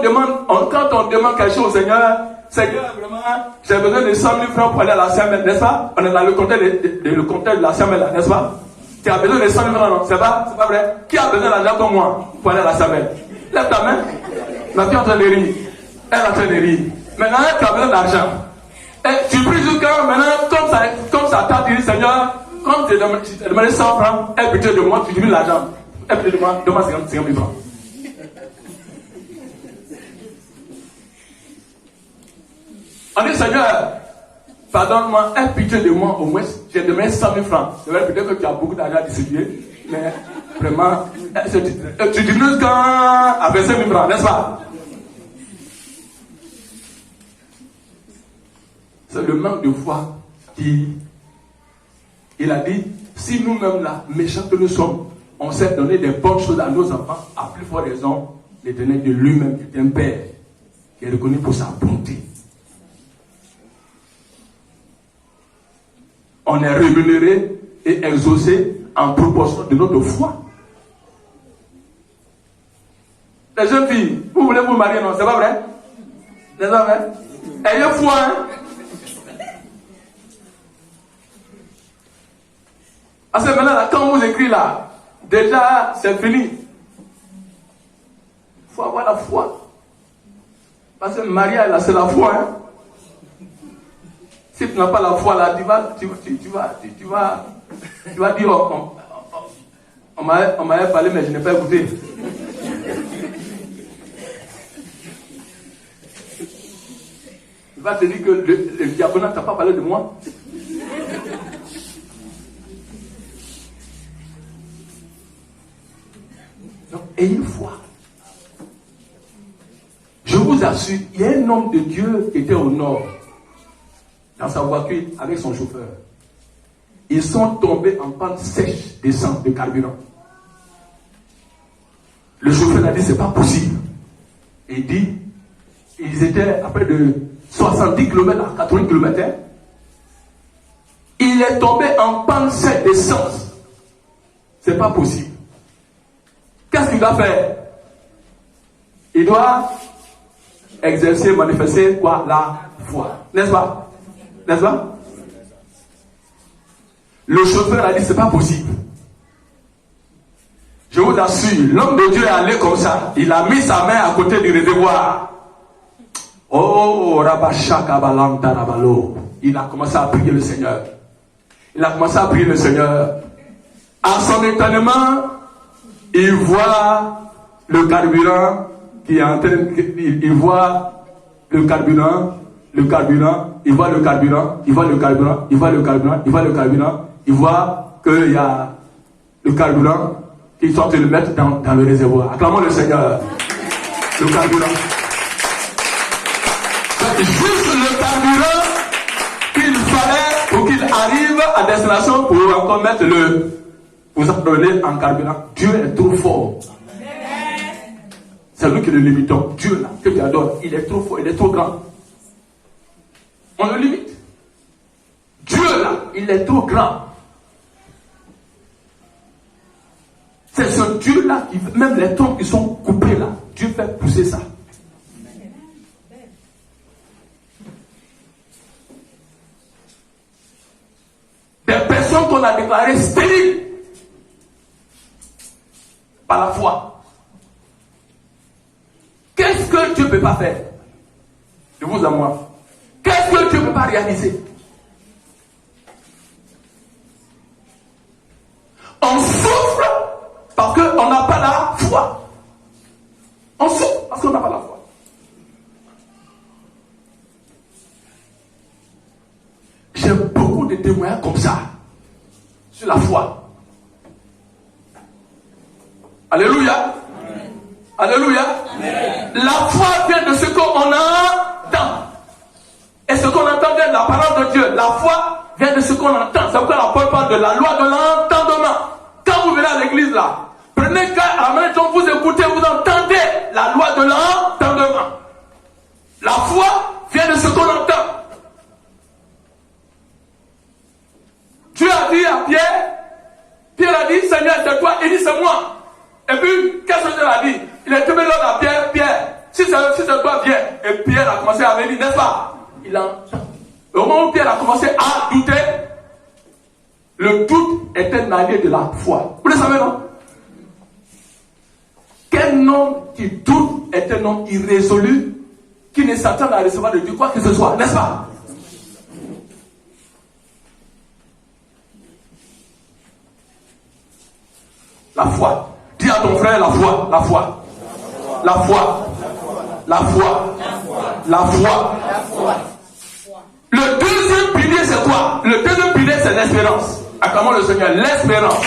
on demande quelque chose au Seigneur, Seigneur, vraiment, j'ai besoin de 100 000 francs pour aller à la semaine, n'est-ce pas? On est dans le contexte de la semaine, n'est-ce pas? Tu as besoin de 100 000 francs, non? C'est pas vrai? Qui a besoin d'argent comme moi pour aller à la semaine? Lève ta main. Ma fille est en train de rire. Elle est en train de rire. Maintenant, tu as besoin d'argent. Et tu pries jusqu'à maintenant, comme ça t'a dit, Seigneur, comme tu t'as demandé 100 francs, aie pitié de moi, tu diminues l'argent. Aie pitié de moi, demande 50 000 francs. On dit, Seigneur, pardonne-moi, aie pitié de moi, au moins, j'ai demandé 100 000 francs. C'est vrai, peut-être que tu as beaucoup d'argent à distribuer, mais vraiment, tu diminues quand avec 5 000 francs, n'est-ce pas? C'est le manque de foi qui... Il a dit, si nous-mêmes là, méchants que nous sommes, on sait donner des bonnes choses à nos enfants, à plus forte raison, l'Éternel de lui-même, qui est un Père, qui est reconnu pour sa bonté. On est rémunéré et exaucé en proportion de notre foi. Les jeunes filles, vous voulez vous marier, non? C'est pas vrai? C'est pas vrai? Ayez foi, hein? Parce que maintenant, là, quand on vous écrit là, déjà, c'est fini. Il faut avoir la foi. Parce que Maria, là, c'est la foi, hein? Si tu n'as pas la foi là, tu vas dire, on m'avait parlé, mais je n'ai pas écouté. Tu vas te dire que le diaconat n'a pas parlé de moi. Donc, ayez foi. Je vous assure, il y a un homme de Dieu qui était au nord, dans sa voiture avec son chauffeur. Ils sont tombés en panne sèche d'essence, de carburant. Le chauffeur a dit, c'est pas possible. Et il dit, ils étaient à près de 70 km à 80 km. Il est tombé en panne sèche d'essence. C'est pas possible. Qu'est-ce qu'il doit faire? Il doit exercer, manifester quoi? La foi. N'est-ce pas? N'est-ce pas? Le chauffeur a dit, c'est pas possible. Je vous assure, l'homme de Dieu est allé comme ça. Il a mis sa main à côté du réservoir. Oh, Rabashaka Balanta Rabalo. Il a commencé à prier le Seigneur. Il a commencé à prier le Seigneur. À son étonnement, il voit le carburant qui est en train de... Il voit le carburant, il voit le carburant, il voit le carburant, il voit le carburant, il voit le carburant, il voit qu'il y a le carburant qu'ils sont en train de le mettre dans le réservoir. Acclamons le Seigneur. Le carburant. juste le carburant qu'il fallait pour qu'il arrive à destination pour encore mettre vous apprenez en carburant. Dieu est trop fort. C'est lui qui le limite. Dieu là, que tu adores, il est trop fort, il est trop grand. On le limite. Dieu là, il est trop grand. C'est ce Dieu là qui, même les troncs qui sont coupés là, Dieu fait pousser ça. Des personnes qu'on a déclarées stériles par la foi. Qu'est-ce que Dieu ne peut pas faire? De vous à moi. Qu'est-ce que Dieu ne peut pas réaliser? On souffre parce qu'on n'a pas la foi. On souffre parce qu'on n'a pas la foi. J'ai beaucoup de témoignages comme ça sur la foi. Alléluia. Amen. Alléluia. Amen. La foi vient de ce qu'on entend. Et ce qu'on entend vient de la parole de Dieu. La foi vient de ce qu'on entend. C'est pourquoi la parole parle de la loi de l'entendement. Quand vous venez à l'église là, prenez cas à la main dont vous écoutez, vous entendez la loi de l'entendement. La foi vient de ce qu'on entend. Dieu a dit à Pierre a dit, Seigneur, c'est toi, il dit, c'est moi. Et puis, qu'est-ce que Dieu a dit? Il a tombé l'ordre à Pierre, si c'est toi, viens. Et Pierre a commencé à venir, n'est-ce pas? Il entend. Au moment où Pierre a commencé à douter, le doute était une allié de la foi. Vous le savez, non? Quel homme qui doute est un homme irrésolu qui ne s'attend à recevoir de Dieu quoi que ce soit, n'est-ce pas? La foi. Dis à ton frère la foi, la foi. La foi. La foi. La foi. Le deuxième pilier, c'est quoi? Le deuxième pilier, c'est l'espérance. Acclamons le Seigneur, l'espérance.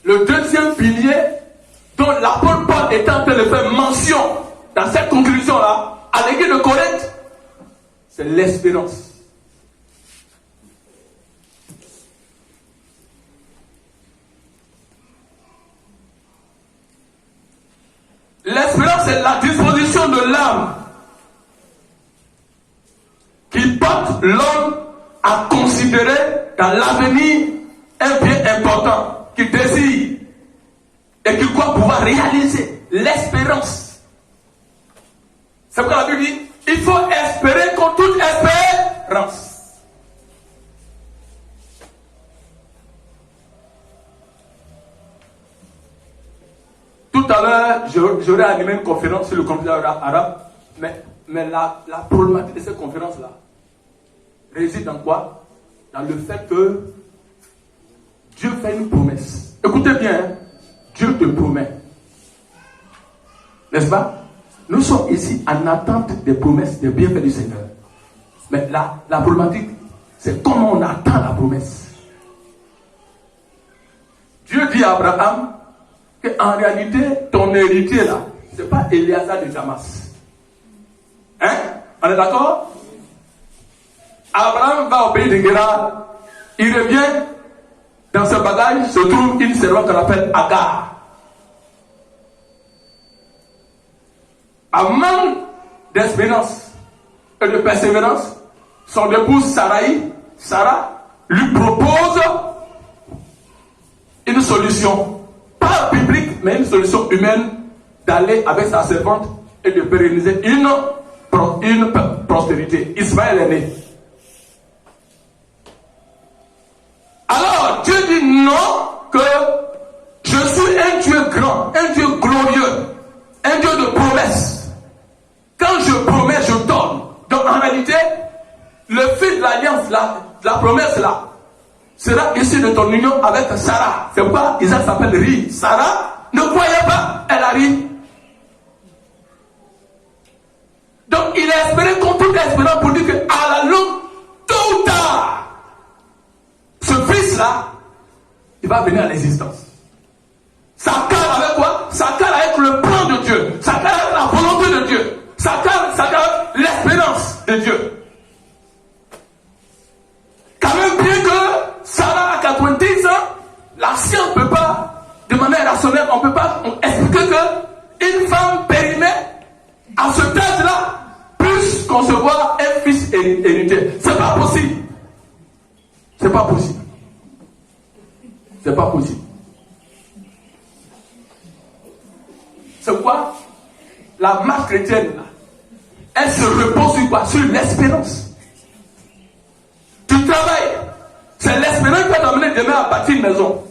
Le deuxième pilier, dont l'apôtre Paul est en train de faire mention dans cette conclusion-là, à l'église de Corinthe, c'est l'espérance. L'espérance, c'est la disposition de l'âme qui porte l'homme à considérer dans l'avenir un bien important qu'il désire et qu'il croit pouvoir réaliser. L'espérance. C'est pourquoi la Bible dit, il faut espérer contre toute espérance. Tout à l'heure, j'aurais animé une conférence sur le conflit arabe, mais la problématique de cette conférence-là réside dans quoi? Dans le fait que Dieu fait une promesse. Écoutez bien, hein? Dieu te promet. N'est-ce pas? Nous sommes ici en attente des promesses, des bienfaits du Seigneur. Mais la problématique, c'est comment on attend la promesse. Dieu dit à Abraham, en réalité, ton héritier là, c'est pas Éléazar de Damas. Hein? On est d'accord? Abraham va au pays de Guérar. Il revient, dans ce bagage se trouve une servante qu'on appelle Agar. À manque d'espérance et de persévérance, son épouse Sarah, lui propose une solution. Pas biblique, mais une solution humaine d'aller avec sa servante et de pérenniser une prospérité. Ismaël est né. Alors, Dieu dit non, que je suis un Dieu grand, un Dieu glorieux, un Dieu de promesses. Quand je promets, je donne. Donc en réalité, le fil de l'alliance là, de la promesse là, sera issu de ton union avec Sarah. C'est pourquoi Isaac s'appelle Ri. Sarah ne croyait pas, elle a ri. Donc il a espéré contre toute espérance pour dire qu'à la longue, tôt ou tard, ce fils là, il va venir à l'existence. Sa une femme périmée, à ce stade-là, puisse concevoir un fils héritier. C'est pas possible. C'est pas possible. C'est pas possible. C'est quoi? La marche chrétienne, elle se repose sur quoi? Sur l'espérance. Tu travailles. C'est l'espérance qui va t'amener demain à bâtir une maison.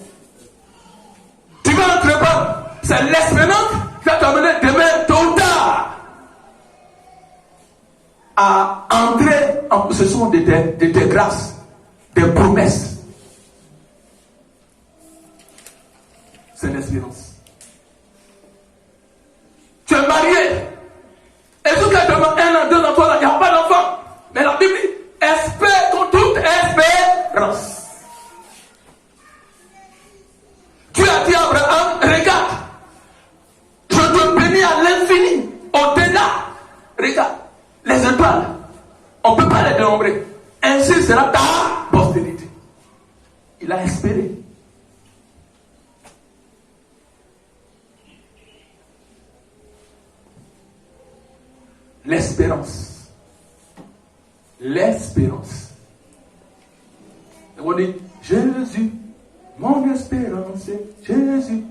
Tu vas entreprendre. C'est l'espérance qui va t'amener demain, tôt ou tard, à entrer en possession de tes grâces, des promesses. C'est l'espérance. Tu es marié. Et jusqu'à demain, 1 an, 2 ans, 3 ans, il n'y a pas d'enfant. Mais la Bible dit, espère contre toute espérance. Tu as dit à Abraham, regarde, je te bénis à l'infini, au-delà. Regarde, les étoiles, on ne peut pas les dénombrer. Ainsi sera ta postérité. Il a espéré. L'espérance. L'espérance. Et on dit, Jésus, mon espérance, c'est Jésus.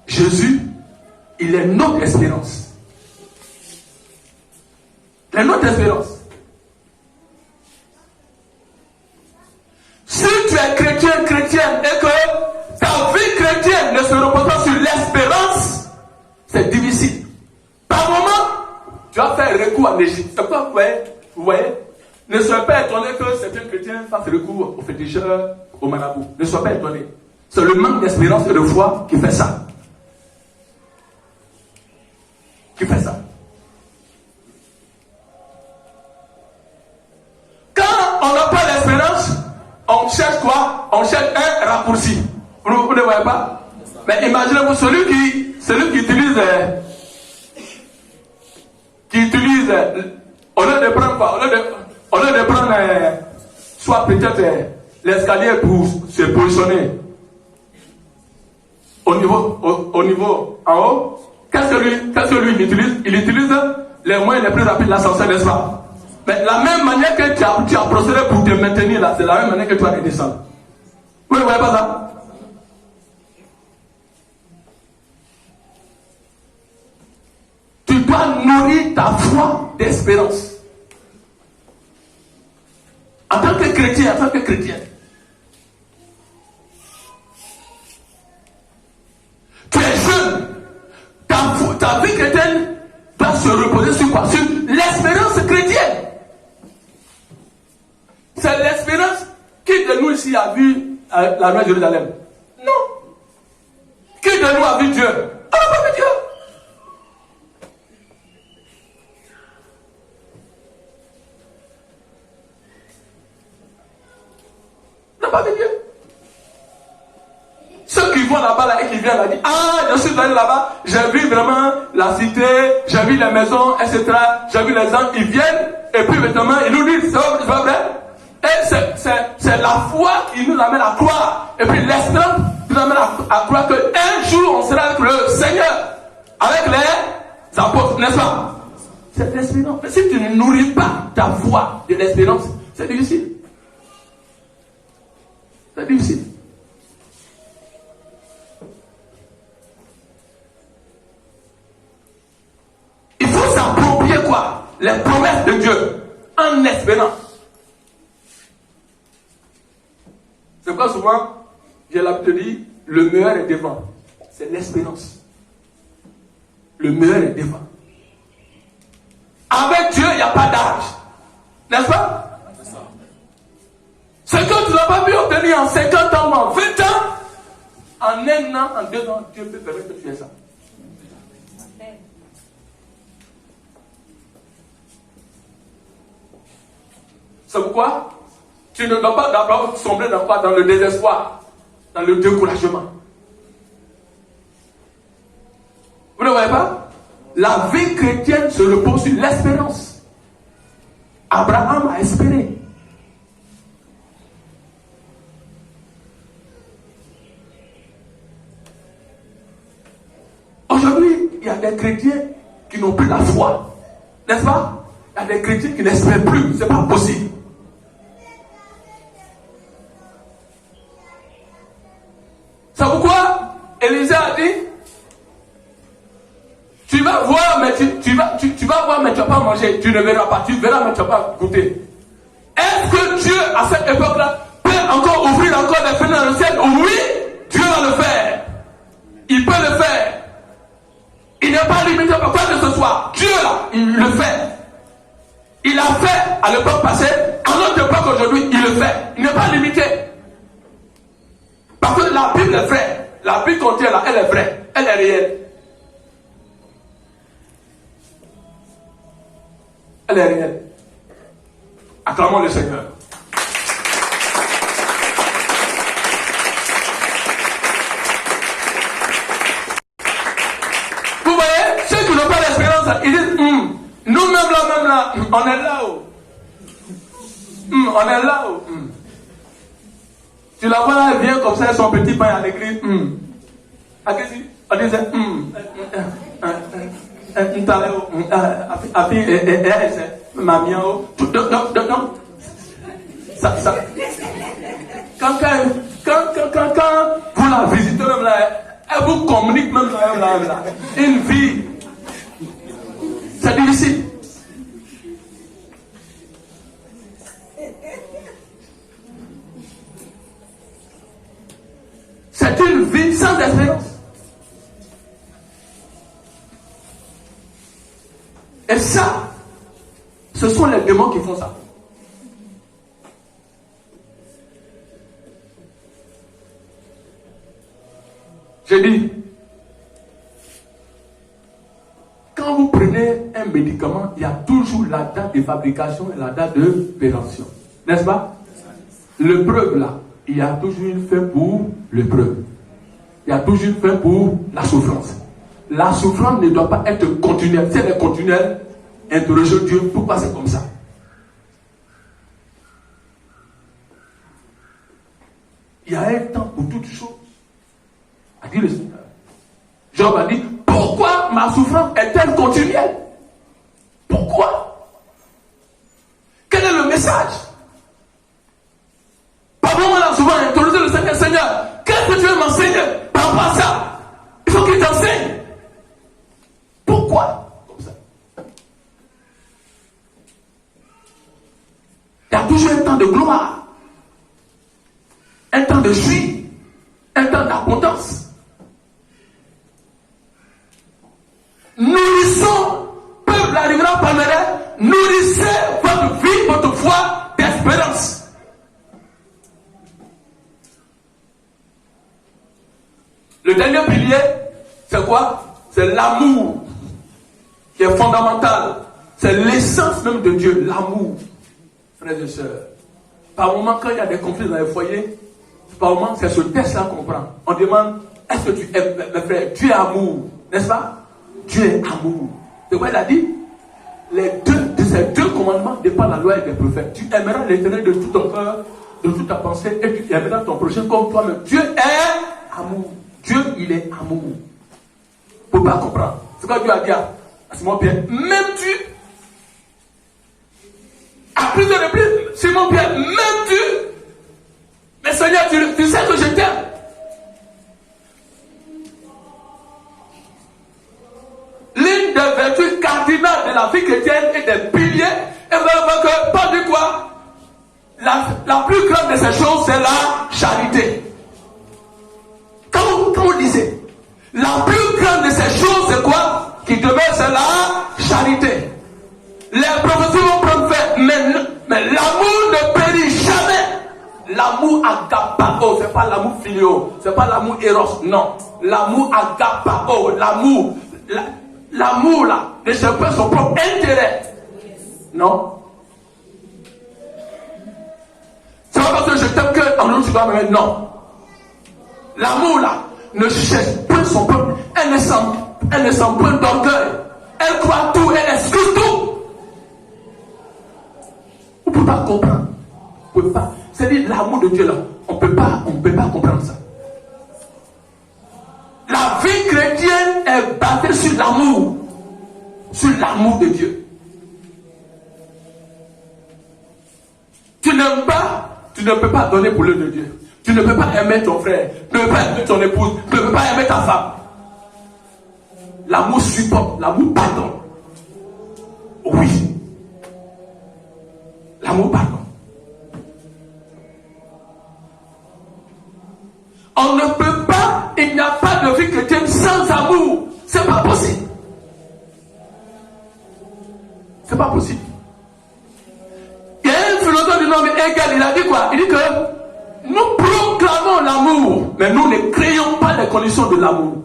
Jésus, il est notre espérance. Il est notre espérance. Si tu es chrétien, chrétienne, et que ta vie chrétienne ne se repose pas sur l'espérance, c'est difficile. Par moment, tu vas faire recours à l'Égypte. C'est pourquoi vous voyez, ne soyez pas étonné que certains chrétiens fassent recours aux féticheurs, aux marabouts. Ne soyez pas étonné. C'est le manque d'espérance et de foi qui fait ça. Qui fait ça. Quand on n'a pas d'espérance, on cherche quoi? On cherche un raccourci. Vous ne voyez pas? Mais imaginez-vous celui qui utilise au lieu de prendre quoi? Au lieu de prendre soit peut-être l'escalier pour se positionner au niveau en haut, qu'est-ce que lui utilise? Il utilise les moyens les plus rapides, l'ascenseur, n'est-ce pas? Mais la même manière que tu as procédé pour te maintenir là, c'est la même manière que tu vas redescendre. Vous ne voyez pas ça? Tu dois nourrir ta foi d'espérance. En tant que chrétien, tu es jeune. Ta vie chrétienne doit se reposer sur quoi? Sur l'espérance chrétienne. C'est l'espérance. Qui de nous ici a vu la loi de Jérusalem? Non. Qui de nous a vu Dieu? On n'a pas vu Dieu. On n'a pas vu Dieu. Ceux qui vont là-bas là, et qui viennent là disent, ah, je suis allé là-bas, j'ai vu vraiment la cité, j'ai vu les maisons, etc. J'ai vu les gens, ils viennent, et puis maintenant, ils nous disent, c'est pas vrai? Et c'est la foi qui nous amène à croire. Et puis l'espérance nous amène à croire qu'un jour, on sera avec le Seigneur, avec les apôtres, n'est-ce pas? C'est l'espérance. Mais si tu ne nourris pas ta foi de l'espérance, c'est difficile. C'est difficile. Il faut s'approprier quoi? Les promesses de Dieu en espérant. C'est pourquoi souvent, j'ai l'habitude de dire, le meilleur est devant. C'est l'espérance. Le meilleur est devant. Avec Dieu, il n'y a pas d'âge. N'est-ce pas? Ce que tu n'as pas pu obtenir en 50 ans ou en 20 ans, en 1 an, en 2 ans, Dieu peut permettre que tu aies ça. C'est pourquoi tu ne dois pas d'abord sombrer dans quoi? Dans le désespoir, dans le découragement. Vous ne voyez pas? La vie chrétienne se repose sur l'espérance. Abraham a espéré. Aujourd'hui, il y a des chrétiens qui n'ont plus la foi. N'est-ce pas? Il y a des chrétiens qui n'espèrent plus. C'est pas possible. C'est pourquoi Élisée a dit, tu vas voir, mais tu vas voir, mais tu ne vas pas manger. Tu ne verras pas. Tu verras, mais tu ne vas pas goûter. Est-ce que Dieu, à cette époque-là, peut encore ouvrir encore des fenêtres dans le ciel? Oui, Dieu va le faire. Il peut le faire. Il n'est pas limité par quoi que ce soit. Dieu, là, il le fait. Il a fait à l'époque passée, à notre époque aujourd'hui, il le fait. Il n'est pas limité. Parce que la Bible est vraie. La Bible qu'on tient là, elle est vraie. Elle est réelle. Elle est réelle. Acclamons le Seigneur. Vous voyez, ceux qui n'ont pas d'espérance, ils disent, nous-mêmes là, on est là-haut. On est là-haut. Tu la vois là, elle vient comme ça, son petit pain à l'église. On disait, quand vous la visitez même là, elle vous communique même là. Une vie, c'est difficile. C'est une vie sans espérance. Et ça, ce sont les démons qui font ça. J'ai dit, quand vous prenez un médicament, il y a toujours la date de fabrication et la date de péremption. N'est-ce pas? Le preuve là, il y a toujours une fin pour le preuve. Il y a toujours une fin pour la souffrance. La souffrance ne doit pas être continuelle. Si elle est continuelle, interrogez Dieu, pourquoi c'est comme ça? Il y a un temps pour toutes choses, a dit le Seigneur. Job a dit, pourquoi ma souffrance est-elle continuelle? Pourquoi? Quel est le message? Par moment là, souvent, interroger le Seigneur, Seigneur, qu'est-ce que tu veux m'enseigner par rapport à ça? Il faut qu'il t'enseigne. Pourquoi? Comme ça. Il y a toujours un temps de gloire, un temps de joie, un temps d'abondance. Nourrissons, peuple arrivera palméraire, nourrissez votre vie, votre foi d'espérance. Le dernier pilier, c'est quoi? C'est l'amour qui est fondamental. C'est l'essence même de Dieu, l'amour. Frères et sœurs, par moment, quand il y a des conflits dans les foyers, par moment, c'est ce texte-là qu'on prend. On demande, est-ce que tu aimes, mes frères? Dieu est amour, n'est-ce pas? Dieu est amour. C'est quoi il a dit? De ces deux commandements dépendent la loi et les prophètes. Tu aimeras l'Éternel de tout ton cœur, de toute ta pensée, et tu aimeras ton prochain comme toi-même. Dieu est amour. Dieu, il est amour. Pour ne pas comprendre. C'est quoi Dieu a dit à Simon-Pierre? M'aimes-tu? À plusieurs reprises, Simon-Pierre, m'aimes-tu? Mais Seigneur, tu sais que je t'aime. L'une des vertus cardinales de la vie chrétienne et des piliers, et vous allez voir que, pas du quoi, la plus grande de ces choses, c'est la charité. Quand vous disiez, la plus grande de ces choses, c'est quoi? Qui demeure, c'est la charité. Les prophéties vont prendre fait, mais l'amour ne périt jamais. L'amour agapao, c'est pas l'amour filio, c'est pas l'amour éros, non. L'amour agapao, l'amour là, ne cherche pas son propre intérêt. Non. C'est pas parce que je t'aime que en nous tu dois m'aimer, non. L'amour là, ne cherche pas son propre, elle ne sent point d'orgueil. Elle croit tout, elle excuse tout. On ne peut pas comprendre. On peut pas. C'est-à-dire l'amour de Dieu là, on ne peut pas comprendre ça. La vie chrétienne est basée sur l'amour. Sur l'amour de Dieu. Tu n'aimes pas, tu ne peux pas donner pour l'œuvre de Dieu. Tu ne peux pas aimer ton frère, tu ne peux pas aimer ton épouse, tu ne peux pas aimer ta femme. L'amour supporte, l'amour pardonne. Oui. L'amour pardonne. On ne peut pas, il n'y a pas de vie chrétienne sans amour. C'est pas possible. C'est pas possible. Il y a un philosophe du nom Hegel, il a dit quoi? Il dit que nous proclamons l'amour, mais nous ne créons pas les conditions de l'amour.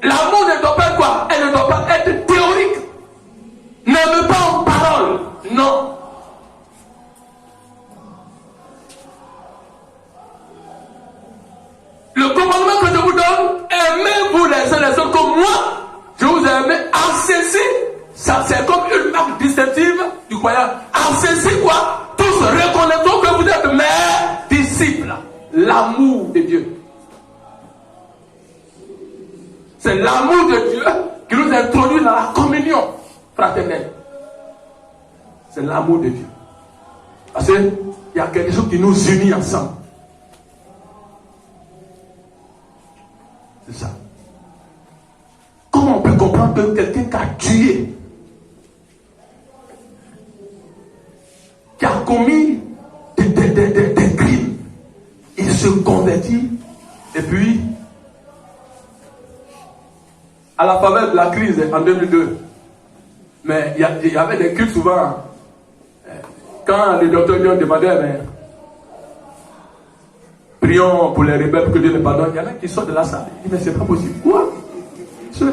L'amour ne doit pas quoi? Elle ne doit pas être théorique. N'aime pas en parole. Non. Le commandement que je vous donne, aimez-vous les uns les autres comme moi. Je vous ai aimé. En ceci, ça c'est comme une marque distinctive du croyant. En ceci quoi? Tous reconnaîtront que vous êtes mes disciples. L'amour de Dieu. C'est l'amour de Dieu qui nous introduit dans la communion fraternelle. C'est l'amour de Dieu. Parce qu'il y a quelque chose qui nous unit ensemble. C'est ça. Comment on peut comprendre que quelqu'un qui a tué, qui a commis des crimes, il se convertit et puis à la faveur de la crise en 2002, mais il y avait des cultes souvent. Quand les docteurs lui ont demandé, mais prions pour les rebelles pour que Dieu les pardonne, il y en a qui sortent de la salle. Il dit, mais c'est pas possible. Quoi? Ceux-là.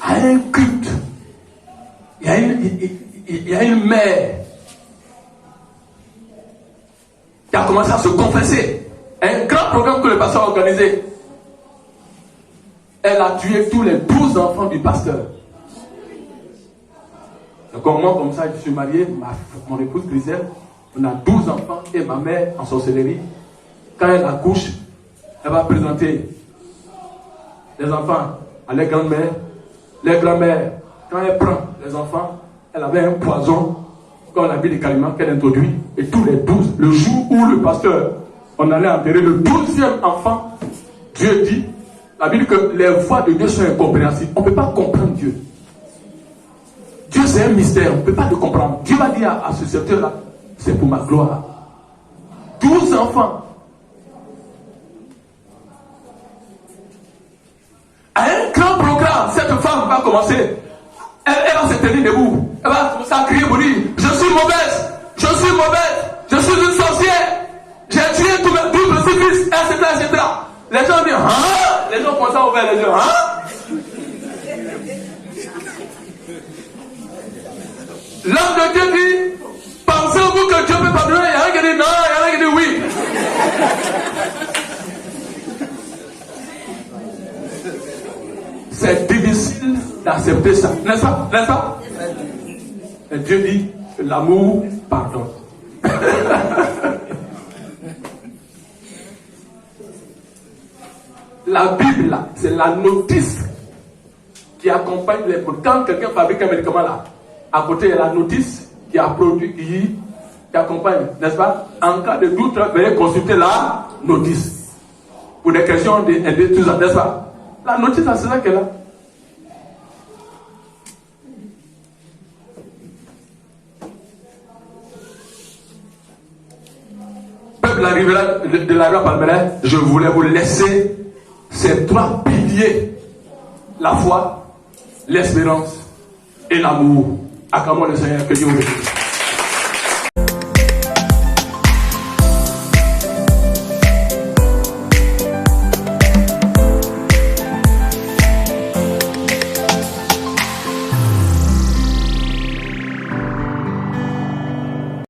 À un culte, il y a une mère qui a commencé à se confesser. Un grand programme que le pasteur a organisé. Elle a tué tous les 12 enfants du pasteur. Donc moi, comme ça, je suis marié, mon épouse Griselle, on a 12 enfants et ma mère en sorcellerie. Quand elle accouche, elle va présenter les enfants à leur grand-mère. Les grand-mères, quand elle prend les enfants, elle avait un poison, comme on a vu les calimans qu'elle introduit, et tous les 12, le jour où le pasteur, on allait enterrer le 12e enfant, Dieu dit, la Bible dit que les voies de Dieu sont incompréhensibles. On ne peut pas comprendre Dieu. Dieu c'est un mystère, on ne peut pas le comprendre. Dieu va dire à ce serviteur-là, c'est pour ma gloire. 12 enfants. À un grand programme, cette femme va commencer. Elle va se tenir debout. Elle va commencer à crier pour dire, je suis mauvaise, je suis mauvaise, je suis une sorcière. J'ai tué tous mes 12 petits-fils, etc. Les gens disent, hein? Les gens commencent à ouvrir les yeux, hein? L'homme de Dieu dit, pensez-vous que Dieu peut pardonner? Il y en a qui dit non, il y en a qui dit oui. C'est difficile d'accepter ça, n'est-ce pas? N'est-ce pas? Et Dieu dit que l'amour pardonne. La Bible, là, c'est la notice qui accompagne les produits. Quand quelqu'un fabrique un médicament là, à côté, il y a la notice qui a produit, qui accompagne, n'est-ce pas? En cas de doute, veuillez consulter la notice. Pour des questions de tout ça, n'est-ce pas? La notice, c'est ça qu'elle a. Peuple de la rue Palmeraie, je voulais vous laisser ces 3 piliers: la foi, l'espérance et l'amour. Acclamons le Seigneur, que Dieu vous bénisse.